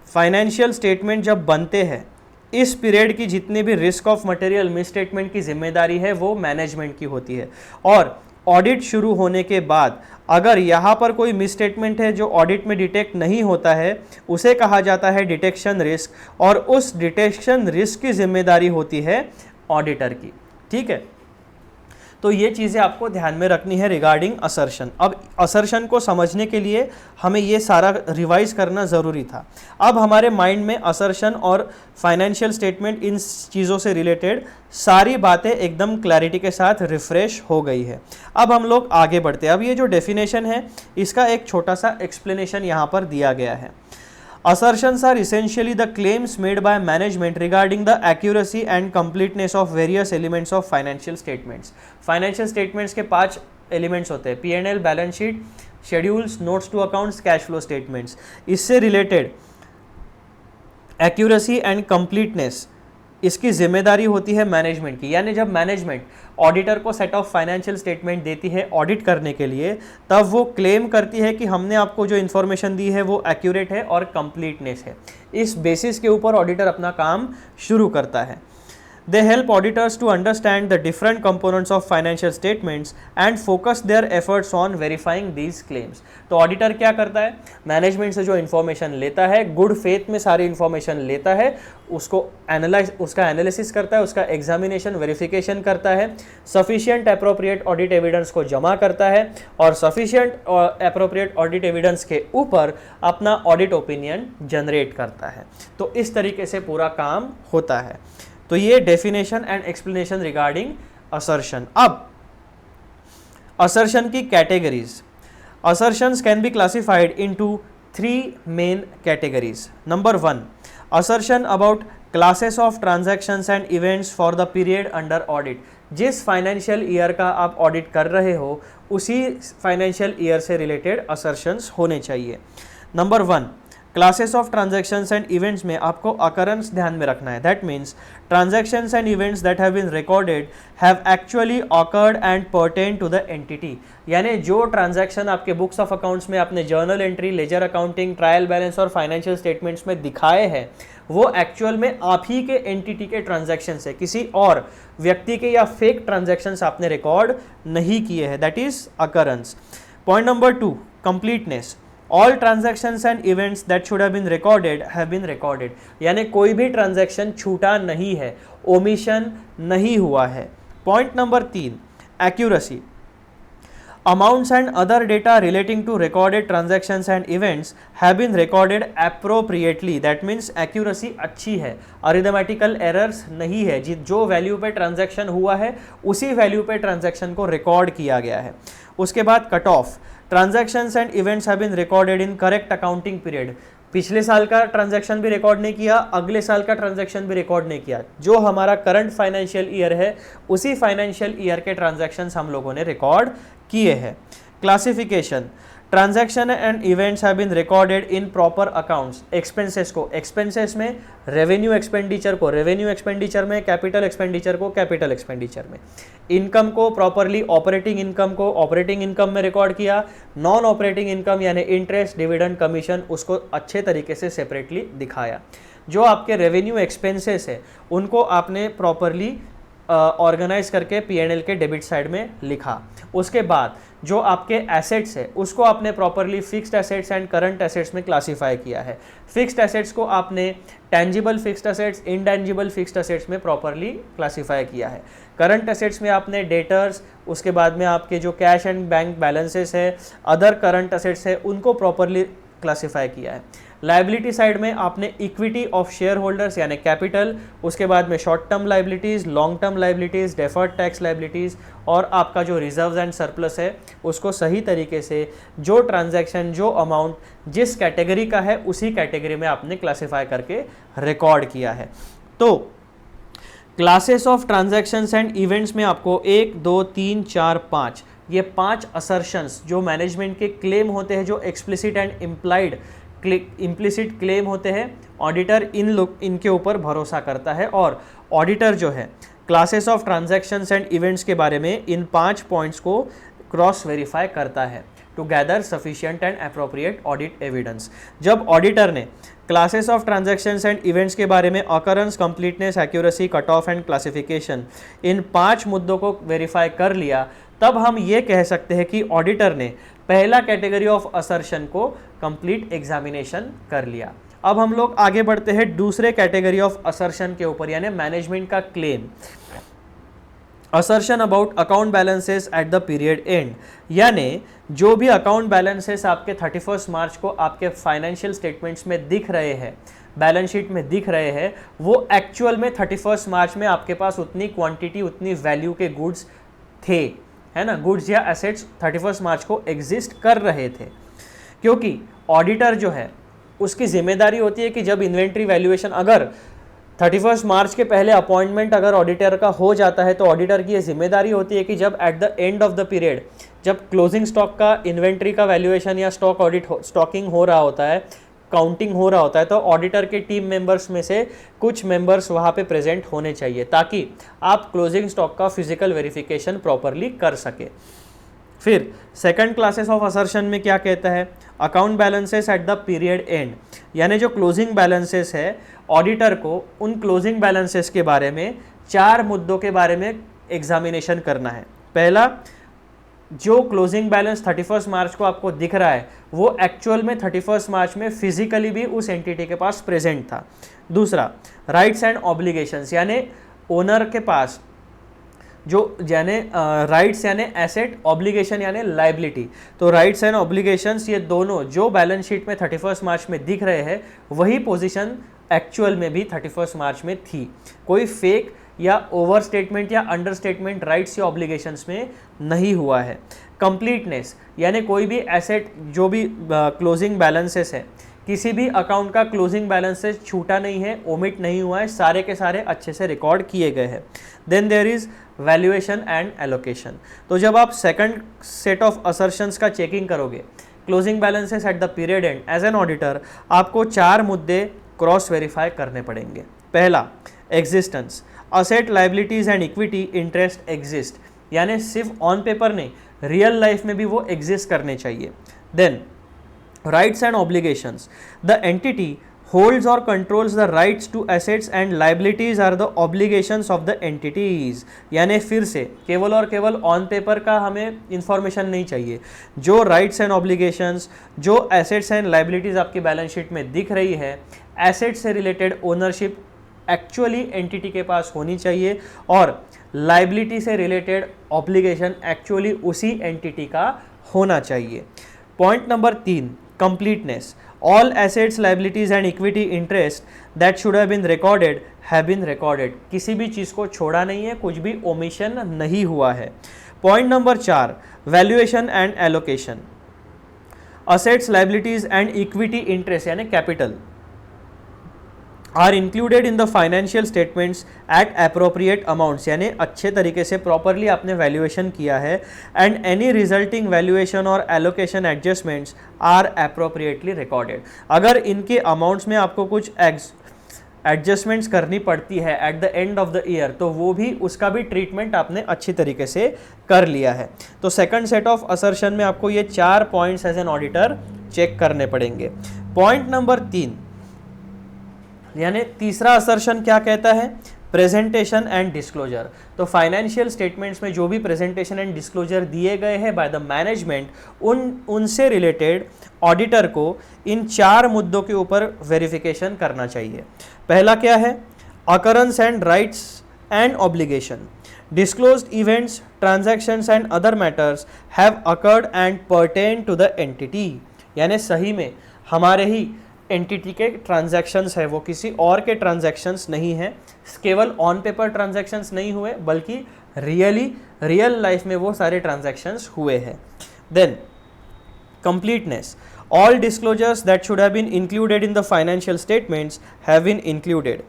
फाइनेंशियल स्टेटमेंट जब बनते हैं इस पीरियड की जितनी भी रिस्क ऑफ मटेरियल मिसस्टेटमेंट की जिम्मेदारी है वो मैनेजमेंट की होती है। और ऑडिट शुरू होने के बाद अगर यहाँ पर कोई मिसस्टेटमेंट है जो ऑडिट में डिटेक्ट नहीं होता है, उसे कहा जाता है डिटेक्शन रिस्क, और उस डिटेक्शन रिस्क की जिम्मेदारी होती है ऑडिटर की। ठीक है, तो ये चीज़ें आपको ध्यान में रखनी है रिगार्डिंग असर्शन। अब असर्शन को समझने के लिए हमें ये सारा रिवाइज करना ज़रूरी था। अब हमारे माइंड में असर्शन और फाइनेंशियल स्टेटमेंट, इन चीज़ों से रिलेटेड सारी बातें एकदम क्लैरिटी के साथ रिफ्रेश हो गई है। अब हम लोग आगे बढ़ते हैं। अब ये जो डेफिनेशन है इसका एक छोटा सा एक्सप्लेनेशन यहाँ पर दिया गया है। Assertions are essentially the claims made by management regarding the accuracy and completeness of various elements of financial statements. Financial statements के 5 elements होते हैं, P&L, balance sheet, schedules, notes to accounts, cash flow statements. इससे related accuracy and completeness इसकी जिम्मेदारी होती है management की। यानी जब मैनेजमेंट ऑडिटर को सेट ऑफ फाइनेंशियल स्टेटमेंट देती है ऑडिट करने के लिए, तब वो क्लेम करती है कि हमने आपको जो इन्फॉर्मेशन दी है वो एक्यूरेट है और कंप्लीटनेस है। इस बेसिस के ऊपर ऑडिटर अपना काम शुरू करता है। They help auditors to understand the different components of financial statements and focus their efforts on verifying these claims. तो ऑडिटर क्या करता है, मैनेजमेंट से जो इन्फॉर्मेशन लेता है, गुड फेथ में सारी इन्फॉर्मेशन लेता है, उसको उसका एनालिसिस करता है, उसका एग्जामिनेशन वेरिफिकेशन करता है, सफिशिएंट अप्रोप्रिएट ऑडिट एविडेंस को जमा करता है और सफिशिएंट अप्रोप्रिएट ऑडिट एविडेंस के ऊपर अपना ऑडिट ओपिनियन जनरेट करता है। तो इस तरीके से पूरा काम होता है। तो ये definition and explanation regarding assertion. अब असर्शन की categories. Assertions can be classified into 3 main categories. Number 1, assertion about classes of transactions and events for the period under audit. जिस फाइनेंशियल ईयर का आप ऑडिट कर रहे हो उसी फाइनेंशियल ईयर से रिलेटेड असर्शंस होने चाहिए। Number 1, classes of transactions and events में आपको अकरेंस ध्यान में रखना है। That means transactions and events that have been recorded have actually occurred and pertain to the entity. यानी जो ट्रांजैक्शन आपके बुक्स ऑफ अकाउंट्स में आपने journal entry, ledger accounting, trial balance और फाइनेंशियल स्टेटमेंट्स में दिखाए हैं, वो एक्चुअल में आप ही के एंटिटी के ट्रांजैक्शन है, किसी और व्यक्ति के या फेक ट्रांजैक्शंस आपने रिकॉर्ड नहीं किए हैं। That is occurrence. Point number 2, completeness. All transactions and events that should have been recorded have been recorded. यानी कोई भी ट्रांजैक्शन छूटा नहीं है, ओमिशन नहीं हुआ है। Point number 3, accuracy. Amounts and other data relating to recorded transactions and events have been recorded appropriately. That means accuracy अच्छी है, अरिथमेटिकल एरर्स नहीं है। जो वैल्यू पे ट्रांजैक्शन हुआ है उसी वैल्यू पे ट्रांजैक्शन को रिकॉर्ड किया गया है। उसके बाद cut off. Transactions and events have been recorded in correct accounting period. पिछले साल का ट्रांजैक्शन भी रिकॉर्ड नहीं किया, अगले साल का ट्रांजैक्शन भी रिकॉर्ड नहीं किया। जो हमारा करंट फाइनेंशियल ईयर है उसी फाइनेंशियल ईयर के ट्रांजैक्शंस हम लोगों ने रिकॉर्ड किए हैं। Classification. Transaction and events have been recorded in proper accounts. Expenses को एक्सपेंसेस में, रेवेन्यू एक्सपेंडिचर को रेवेन्यू एक्सपेंडिचर में, कैपिटल एक्सपेंडिचर को कैपिटल एक्सपेंडिचर में, इनकम को प्रॉपरली ऑपरेटिंग इनकम को ऑपरेटिंग इनकम में रिकॉर्ड किया, नॉन ऑपरेटिंग इनकम यानी इंटरेस्ट, डिविडेंड, कमीशन उसको अच्छे तरीके से सेपरेटली दिखाया। जो आपके रेवेन्यू एक्सपेंसेस है उनको आपने प्रॉपरली ऑर्गेनाइज करके P&L के डेबिट साइड में लिखा। उसके बाद जो आपके एसेट्स है उसको आपने properly fixed assets and current assets में क्लासिफाई किया है। फिक्स्ड एसेट्स को आपने tangible fixed assets, intangible fixed assets में प्रॉपरली क्लासिफाई किया है। करंट एसेट्स में आपने डेटर्स, उसके बाद में आपके जो कैश एंड बैंक बैलेंसेस है, अदर करंट एसेट्स है, उनको प्रॉपरली क्लासिफाई किया है। लाइबिलिटी साइड में आपने इक्विटी ऑफ शेयर होल्डर्स यानी कैपिटल, उसके बाद में short term liabilities, long term liabilities, deferred tax liabilities और आपका जो रिजर्व्स एंड सरप्लस है उसको सही तरीके से जो ट्रांजैक्शन, जो अमाउंट जिस कैटेगरी का है उसी कैटेगरी में आपने क्लासिफाई करके रिकॉर्ड किया है। तो classes of transactions and events में आपको 1, 2, 3, 4, 5 ये 5 असर्शंस जो मैनेजमेंट के क्लेम होते हैं, जो explicit and implied implicit claim होते हैं, ऑडिटर इनके ऊपर भरोसा करता है और ऑडिटर जो है classes of transactions and events के बारे में इन 5 पॉइंट्स को क्रॉस वेरीफाई करता है to gather sufficient and appropriate audit evidence. जब ऑडिटर ने classes of transactions and events के बारे में occurrence, completeness, accuracy, cut off and classification इन 5 मुद्दों को वेरीफाई कर लिया, तब हम ये कह सकते हैं कि ऑडिटर ने पहला कैटेगरी ऑफ असर्शन को कंप्लीट एग्जामिनेशन कर लिया। अब हम लोग आगे बढ़ते हैं दूसरे कैटेगरी ऑफ असर्शन के ऊपर, यानी मैनेजमेंट का claim. Assertion about account balances at the period and, यानी जो भी अकाउंट बैलेंसेस आपके 31 मार्च को आपके फाइनेंशियल स्टेटमेंट्स में दिख रहे हैं, बैलेंस शीट में दिख रहे हैं, वो एक्चुअल में 31 मार्च में आपके पास उतनी क्वांटिटी, उतनी वैल्यू के गुड्स थे, है ना, गुड्स या एसेट्स 31 मार्च को एग्जिस्ट कर रहे थे। क्योंकि ऑडिटर जो है उसकी जिम्मेदारी होती है कि जब इन्वेंट्री वैल्यूएशन, अगर 31 मार्च के पहले अपॉइंटमेंट अगर ऑडिटर का हो जाता है तो ऑडिटर की ये जिम्मेदारी होती है कि जब at the end of the period, जब क्लोजिंग स्टॉक का, इन्वेंट्री का वैल्यूएशन या स्टॉक ऑडिट स्टॉकिंग हो रहा होता है, काउंटिंग हो रहा होता है, तो ऑडिटर के टीम मेंबर्स में से कुछ मेंबर्स वहाँ पे प्रेजेंट होने चाहिए ताकि आप क्लोजिंग स्टॉक का फिजिकल वेरिफिकेशन प्रॉपरली कर सके। फिर सेकंड क्लासेस ऑफ असर्शन में क्या कहता है, account balances at the period and, यानी जो क्लोजिंग बैलेंसेस है, ऑडिटर को उन क्लोजिंग बैलेंसेस के बारे में 4 मुद्दों के बारे में एग्जामिनेशन करना है। पहला, जो क्लोजिंग बैलेंस 31 मार्च को आपको दिख रहा है वो एक्चुअल में 31 मार्च में फिजिकली भी उस एंटिटी के पास प्रेजेंट था। दूसरा, राइट्स एंड ऑब्लिगेशंस, यानी ओनर के पास जो, यानी राइट्स यानी एसेट, ऑब्लिगेशन यानी लाइबिलिटी, तो राइट्स एंड ऑब्लिगेशंस ये दोनों जो बैलेंस शीट में 31 मार्च में दिख रहे हैं वही पोजीशन एक्चुअल में भी 31 मार्च में थी। कोई फेक या ओवर स्टेटमेंट या अंडर स्टेटमेंट राइट्स या ऑब्लिगेशंस में नहीं हुआ है। कंप्लीटनेस, यानी कोई भी एसेट, जो भी क्लोजिंग बैलेंसेस है, किसी भी अकाउंट का क्लोजिंग बैलेंसेस छूटा नहीं है, ओमिट नहीं हुआ है, सारे के सारे अच्छे से रिकॉर्ड किए गए हैं। Then there is valuation and allocation. तो जब आप सेकंड सेट ऑफ असर्शंस का चेकिंग करोगे, closing balances at the period end, as an auditor आपको 4 मुद्दे क्रॉस वेरीफाई करने पड़ेंगे। पहला, existence, asset, liabilities and equity interest exist, यानी सिर्फ ऑन पेपर नहीं, रियल लाइफ में भी वो एग्जिस्ट करने चाहिए। Then rights and obligations, the entity holds or controls the rights to assets and liabilities are the obligations of the entities, यानी फिर से केवल और केवल ऑन पेपर का हमें इंफॉर्मेशन नहीं चाहिए, जो राइट्स एंड ऑब्लिगेशंस, जो एसेट्स एंड लाइबिलिटीज आपकी बैलेंस शीट में दिख रही है, एसेट से रिलेटेड ओनरशिप एक्चुअली एंटिटी के पास होनी चाहिए और लाइबिलिटी से रिलेटेड ऑब्लिगेशन एक्चुअली उसी एंटिटी का होना चाहिए। Point number 3, completeness, all assets, liabilities and equity interest that should have been recorded have been recorded, किसी भी चीज़ को छोड़ा नहीं है, कुछ भी ओमिशन नहीं हुआ है। Point number 4, valuation and allocation, assets, liabilities and equity interest यानी capital are included in the financial statements at appropriate amounts, यानी अच्छे तरीके से प्रॉपरली आपने वैल्यूएशन किया है, एंड एनी रिजल्टिंग वैल्यूएशन और allocation adjustments are appropriately recorded. अगर इनके अमाउंट्स में आपको कुछ एडजस्टमेंट्स करनी पड़ती है at the end of the year, तो वो भी, उसका भी ट्रीटमेंट आपने अच्छी तरीके से कर लिया है। तो सेकंड सेट ऑफ असर्शन में आपको ये 4 points as an auditor check करने पड़ेंगे। पॉइंट नंबर 3, यानी तीसरा असर्शन क्या कहता है, प्रेजेंटेशन एंड डिस्क्लोजर। तो फाइनेंशियल स्टेटमेंट्स में जो भी प्रेजेंटेशन एंड डिस्क्लोजर दिए गए हैं बाय द मैनेजमेंट, उनसे रिलेटेड ऑडिटर को इन 4 मुद्दों के ऊपर वेरिफिकेशन करना चाहिए। पहला क्या है, occurrence and rights and obligation, disclosed events, transactions and other matters have occurred and pertain to the entity, यानी सही में हमारे ही एंटिटी के ट्रांजैक्शंस है, वो किसी और के ट्रांजैक्शंस नहीं है, केवल ऑन पेपर ट्रांजैक्शंस नहीं हुए बल्कि रियल लाइफ में वो सारे ट्रांजैक्शंस हुए हैं। Then completeness, all disclosures that should have been included in the financial statements have been included.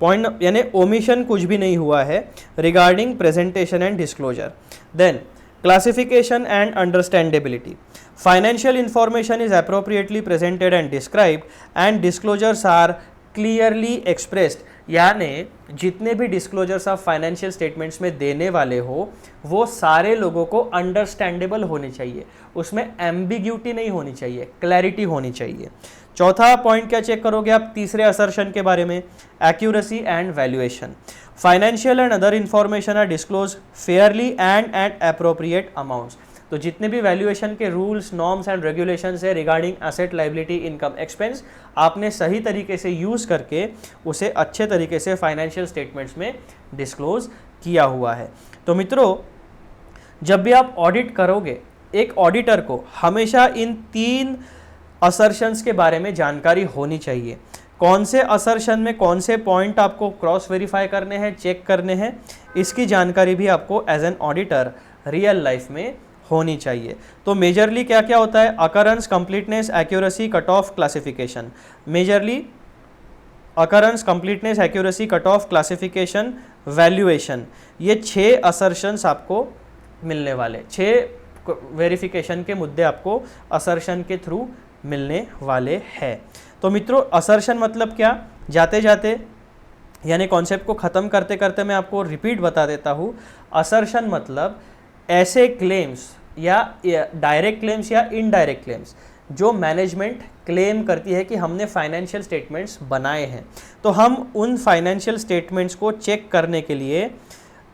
Point यानी ओमिशन कुछ भी नहीं हुआ है regarding presentation and disclosure. Then classification and understandability, financial information is appropriately presented and described and disclosures are clearly expressed यानी जितने भी disclosures आप फाइनेंशियल स्टेटमेंट्स में देने वाले हो वो सारे लोगों को अंडरस्टैंडेबल होने चाहिए, उसमें एम्बिग्यूटी नहीं होनी चाहिए, क्लैरिटी होनी चाहिए। चौथा पॉइंट क्या चेक करोगे आप तीसरे असर्शन के बारे में, accuracy and valuation. Financial and other information are disclose fairly and at appropriate amounts. तो जितने भी वैल्यूएशन के रूल्स, नॉर्म्स एंड रेगुलेशंस है regarding asset, liability, income, expense, आपने सही तरीके से यूज़ करके उसे अच्छे तरीके से फाइनेंशियल स्टेटमेंट्स में डिस्क्लोज किया हुआ है। तो मित्रों, जब भी आप ऑडिट करोगे, एक ऑडिटर को हमेशा इन 3 असर्शंस के बारे में जानकारी होनी चाहिए। कौन से असर्शन में कौन से पॉइंट आपको क्रॉस वेरीफाई करने हैं, चेक करने हैं, इसकी जानकारी भी आपको as an auditor real life में होनी चाहिए। तो मेजरली क्या क्या होता है, occurrence, completeness, accuracy, cut off, classification. Majorly occurrence, completeness, accuracy, cut off, classification, valuation, ये 6 असर्शंस आपको मिलने वाले, 6 वेरिफिकेशन के मुद्दे आपको असर्शन के थ्रू मिलने वाले हैं। तो मित्रों, असर्शन मतलब क्या, जाते जाते यानी कॉन्सेप्ट को ख़त्म करते करते मैं आपको रिपीट बता देता हूँ। असर्शन मतलब ऐसे क्लेम्स या डायरेक्ट क्लेम्स या इनडायरेक्ट क्लेम्स जो मैनेजमेंट क्लेम करती है कि हमने फाइनेंशियल स्टेटमेंट्स बनाए हैं, तो हम उन फाइनेंशियल स्टेटमेंट्स को चेक करने के लिए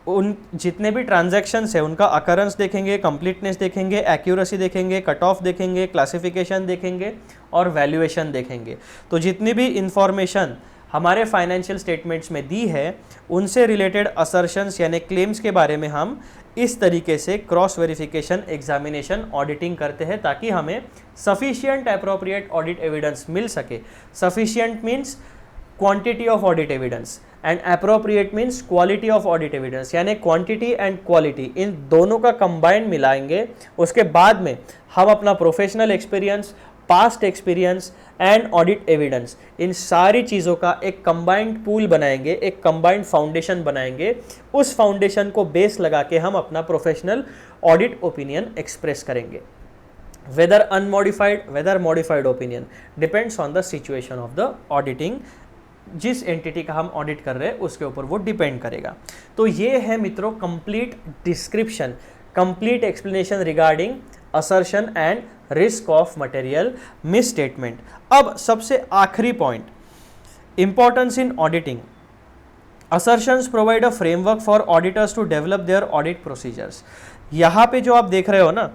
उन जितने भी ट्रांजैक्शंस है उनका अकरेंस देखेंगे, कंप्लीटनेस देखेंगे, एक्यूरेसी देखेंगे, कट ऑफ देखेंगे, क्लासिफिकेशन देखेंगे और वैल्यूएशन देखेंगे। तो जितनी भी इंफॉर्मेशन हमारे फाइनेंशियल स्टेटमेंट्स में दी है उनसे रिलेटेड असर्शंस यानी क्लेम्स के बारे में हम इस तरीके से क्रॉस वेरिफिकेशन, एग्जामिनेशन, ऑडिटिंग करते हैं ताकि हमें सफिशिएंट एप्रोप्रिएट ऑडिट एविडेंस मिल सके। Sufficient means quantity of audit evidence and appropriate means quality of audit evidence, यानी क्वांटिटी एंड क्वालिटी इन दोनों का कंबाइन मिलाएंगे। उसके बाद में हम अपना professional experience, past experience and audit evidence, इन सारी चीज़ों का एक कंबाइंड पूल बनाएंगे, एक कंबाइंड फाउंडेशन बनाएंगे। उस फाउंडेशन को बेस लगा के हम अपना प्रोफेशनल ऑडिट ओपिनियन एक्सप्रेस करेंगे। Whether unmodified, whether modified opinion depends on the situation of the auditing. जिस एंटिटी का हम ऑडिट कर रहे हैं उसके ऊपर वो डिपेंड करेगा। तो ये है मित्रों complete description, complete explanation regarding assertion and risk of material misstatement. अब सबसे आखिरी point, importance in auditing. Assertions provide a framework for auditors to develop their audit procedures. यहां पे जो आप देख रहे हो ना,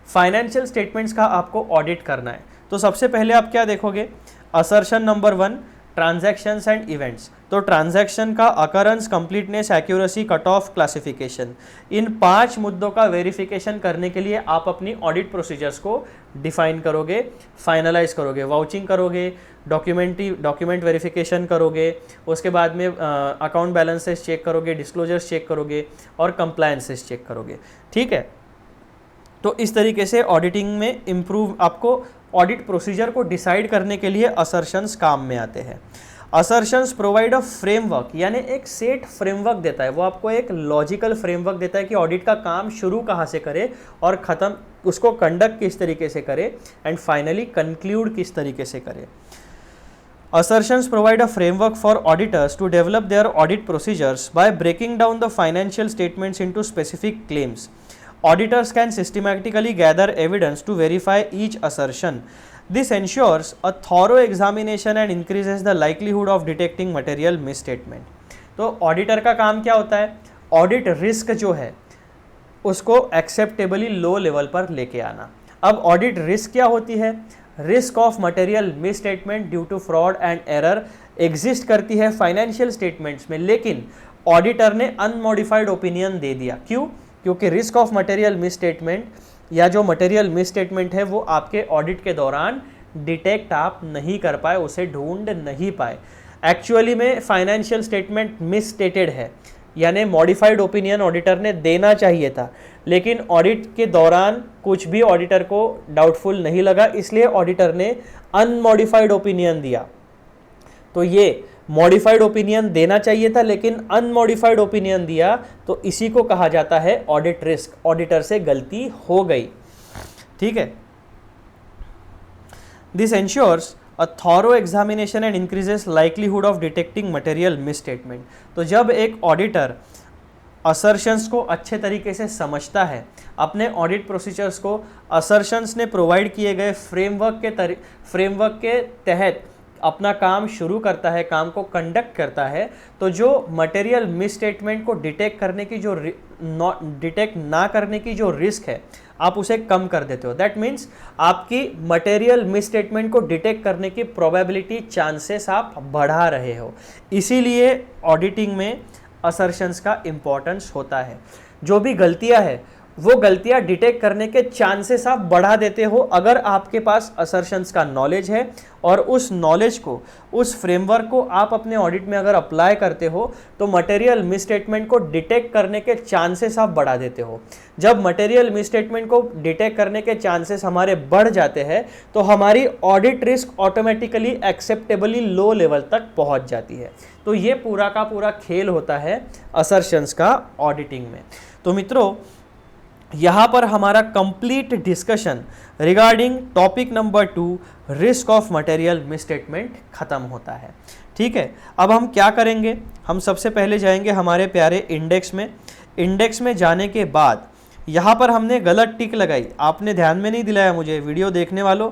फाइनेंशियल स्टेटमेंट्स का आपको ऑडिट करना है, तो सबसे पहले आप क्या देखोगे, assertion number 1, transactions and events. तो ट्रांजैक्शन का occurrence, completeness, accuracy, cut off, classification, इन 5 मुद्दों का वेरिफिकेशन करने के लिए आप अपनी ऑडिट प्रोसीजर्स को डिफाइन करोगे, फाइनलाइज करोगे, वाउचिंग करोगे, डॉक्यूमेंट वेरिफिकेशन करोगे, उसके बाद में अकाउंट बैलेंसेस चेक करोगे, डिस्क्लोजर्स चेक करोगे और कंप्लायंसेस चेक करोगे। ठीक है, तो इस तरीके से ऑडिटिंग में इम्प्रूव, आपको ऑडिट प्रोसीजर को डिसाइड करने के लिए असर्शंस काम में आते हैं। असर्शंस प्रोवाइड अ फ्रेमवर्क, यानी एक सेट फ्रेमवर्क देता है, वो आपको एक लॉजिकल फ्रेमवर्क देता है कि ऑडिट का काम शुरू कहाँ से करे और ख़त्म उसको कंडक्ट किस तरीके से करे एंड फाइनली कंक्लूड किस तरीके से करे। Assertions provide a framework for auditors to develop their audit procedures by breaking down the financial statements into specific claims. Auditors can systematically gather evidence to verify each assertion. This ensures a thorough examination and increases the likelihood of detecting material misstatement. तो auditor का काम क्या होता है, audit risk जो है उसको acceptably low level पर लेके आना। अब ऑडिट रिस्क क्या होती है, risk of material misstatement due to fraud and error exist करती है फाइनेंशियल स्टेटमेंट्स में, लेकिन ऑडिटर ने अनमॉडिफाइड ओपिनियन दे दिया। क्यों? क्योंकि रिस्क ऑफ मटेरियल मिसस्टेटमेंट या जो मटेरियल मिसस्टेटमेंट है वो आपके ऑडिट के दौरान डिटेक्ट आप नहीं कर पाए, उसे ढूंढ नहीं पाए। एक्चुअली में फाइनेंशियल स्टेटमेंट मिसस्टेटेड है, यानी मॉडिफाइड ओपिनियन ऑडिटर ने देना चाहिए था, लेकिन ऑडिट के दौरान कुछ भी ऑडिटर को डाउटफुल नहीं लगा, इसलिए ऑडिटर ने अनमॉडिफाइड ओपिनियन दिया। तो ये मॉडिफाइड ओपिनियन देना चाहिए था लेकिन अनमॉडिफाइड ओपिनियन दिया, तो इसी को कहा जाता है ऑडिट रिस्क, ऑडिटर से गलती हो गई। ठीक है, this ensures a thorough examination and increases likelihood of detecting material misstatement. तो जब एक ऑडिटर असर्शंस को अच्छे तरीके से समझता है, अपने ऑडिट प्रोसीजर्स को असर्शंस ने प्रोवाइड किए गए फ्रेमवर्क के तहत अपना काम शुरू करता है, काम को कंडक्ट करता है, तो जो मटेरियल मिसस्टेटमेंट को डिटेक्ट ना करने की जो रिस्क है आप उसे कम कर देते हो। दैट मीन्स आपकी मटेरियल मिसस्टेटमेंट को डिटेक्ट करने की प्रोबेबिलिटी, चांसेस आप बढ़ा रहे हो। इसीलिए ऑडिटिंग में असर्शंस का इंपॉर्टेंस होता है। जो भी गलतियां है वो गलतियां डिटेक्ट करने के चांसेस आप बढ़ा देते हो अगर आपके पास असर्शंस का नॉलेज है और उस नॉलेज को, उस फ्रेमवर्क को आप अपने ऑडिट में अगर अप्लाई करते हो तो मटेरियल मिसस्टेटमेंट को डिटेक्ट करने के चांसेस आप बढ़ा देते हो। जब मटेरियल मिसस्टेटमेंट को डिटेक्ट करने के चांसेस हमारे बढ़ जाते हैं तो हमारी audit risk automatically acceptably low level तक पहुंच जाती है। तो ये पूरा का पूरा खेल होता है असर्शंस का ऑडिटिंग में। तो मित्रों, यहाँ पर हमारा complete discussion regarding topic number 2 risk of material misstatement खत्म होता है। ठीक है, अब हम क्या करेंगे, हम सबसे पहले जाएंगे हमारे प्यारे इंडेक्स में। इंडेक्स में जाने के बाद यहाँ पर हमने गलत टिक लगाई, आपने ध्यान में नहीं दिलाया मुझे, वीडियो देखने वालों,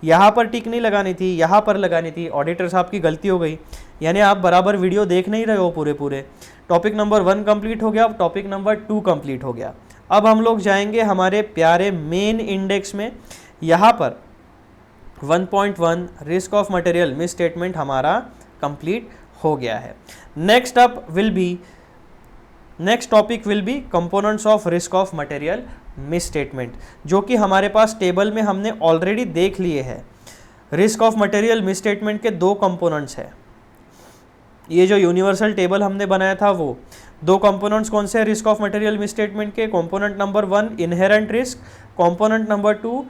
यहाँ पर टिक नहीं लगानी थी, यहाँ पर लगानी थी। ऑडिटर साहब की गलती हो गई, यानी आप बराबर वीडियो देख नहीं रहे हो पूरे। टॉपिक नंबर 1 कंप्लीट हो गया, अब टॉपिक नंबर 2 कंप्लीट हो गया। अब हम लोग जाएंगे हमारे प्यारे मेन इंडेक्स में। यहाँ पर 1.1 रिस्क ऑफ मटेरियल मिसस्टेटमेंट हमारा कंप्लीट हो गया है। Next topic will be components of risk of material misstatement, जो कि हमारे पास टेबल में हमने ऑलरेडी देख लिए हैं। रिस्क ऑफ मटेरियल मिसस्टेटमेंट के 2 कंपोनेंट्स है। ये जो यूनिवर्सल टेबल हमने बनाया था वो 2 कंपोनेंट्स कौन से हैं रिस्क ऑफ मटेरियल मिसस्टेटमेंट के? Component number 1 inherent risk, component number 2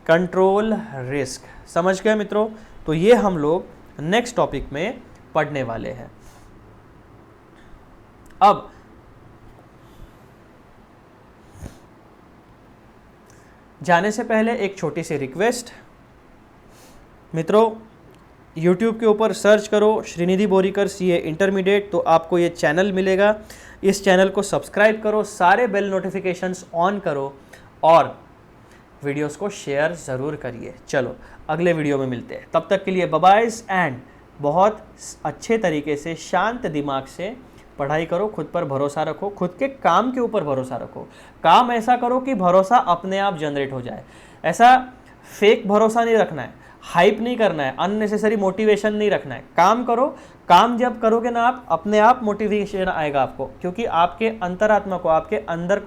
control risk. समझ गए मित्रों? तो ये हम लोग नेक्स्ट टॉपिक में पढ़ने वाले हैं। अब जाने से पहले एक छोटी सी रिक्वेस्ट, मित्रों YouTube के ऊपर सर्च करो श्रीनिधि बोरीकर CA इंटरमीडिएट, तो आपको ये चैनल मिलेगा। इस चैनल को सब्सक्राइब करो, सारे बेल नोटिफिकेशंस ऑन करो और वीडियोस को शेयर ज़रूर करिए। चलो अगले वीडियो में मिलते हैं, तब तक के लिए बाय बाय एंड बहुत अच्छे तरीके से शांत दिमाग से पढ़ाई करो, खुद पर भरोसा रखो, खुद के काम के ऊपर भरोसा रखो। काम ऐसा करो कि भरोसा अपने आप जनरेट हो जाए। ऐसा फेक भरोसा नहीं रखना है, हाइप नहीं करना है, अननेसेसरी मोटिवेशन नहीं रखना है। काम करो, काम जब करोगे ना आप, अपने आप मोटिवेशन आएगा आपको, क्योंकि आपके अंतरात्मा को, आपके अंदर,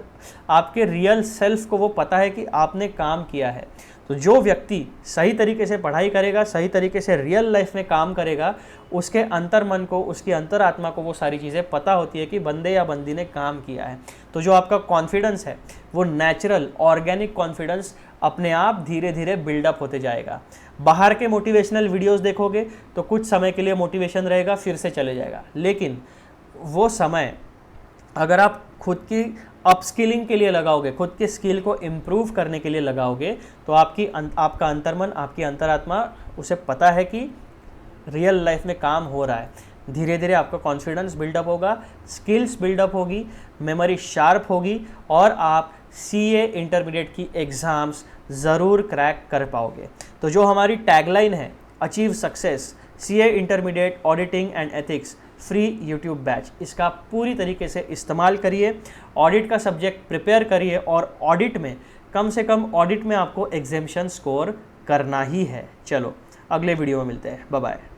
आपके रियल सेल्फ को वो पता है कि आपने काम किया है। तो जो व्यक्ति सही तरीके से पढ़ाई करेगा, सही तरीके से रियल लाइफ में काम करेगा, उसके अंतर मन को, उसकी अंतरात्मा को वो सारी चीज़ें पता होती है कि बंदे या बंदी ने काम किया है। तो जो आपका कॉन्फिडेंस है वो नेचुरल ऑर्गेनिक कॉन्फिडेंस अपने आप धीरे धीरे बिल्डअप होते जाएगा। बाहर के मोटिवेशनल वीडियोस देखोगे तो कुछ समय के लिए मोटिवेशन रहेगा, फिर से चले जाएगा, लेकिन वो समय अगर आप खुद की अपस्किलिंग के लिए लगाओगे, खुद के स्किल को इम्प्रूव करने के लिए लगाओगे, तो आपका अंतर्मन, आपकी अंतरात्मा, उसे पता है कि रियल लाइफ में काम हो रहा है। धीरे धीरे आपका कॉन्फिडेंस बिल्डअप होगा, स्किल्स बिल्डअप होगी, मेमोरी शार्प होगी और आप CA इंटरमीडिएट की एग्ज़ाम्स ज़रूर क्रैक कर पाओगे। तो जो हमारी टैगलाइन है, achieve success, CA intermediate auditing and ethics free YouTube batch, इसका पूरी तरीके से इस्तेमाल करिए, ऑडिट का सब्जेक्ट प्रिपेयर करिए और ऑडिट में कम से कम ऑडिट में आपको एग्जामिनेशन स्कोर करना ही है। चलो अगले वीडियो में मिलते हैं, बाय बाय।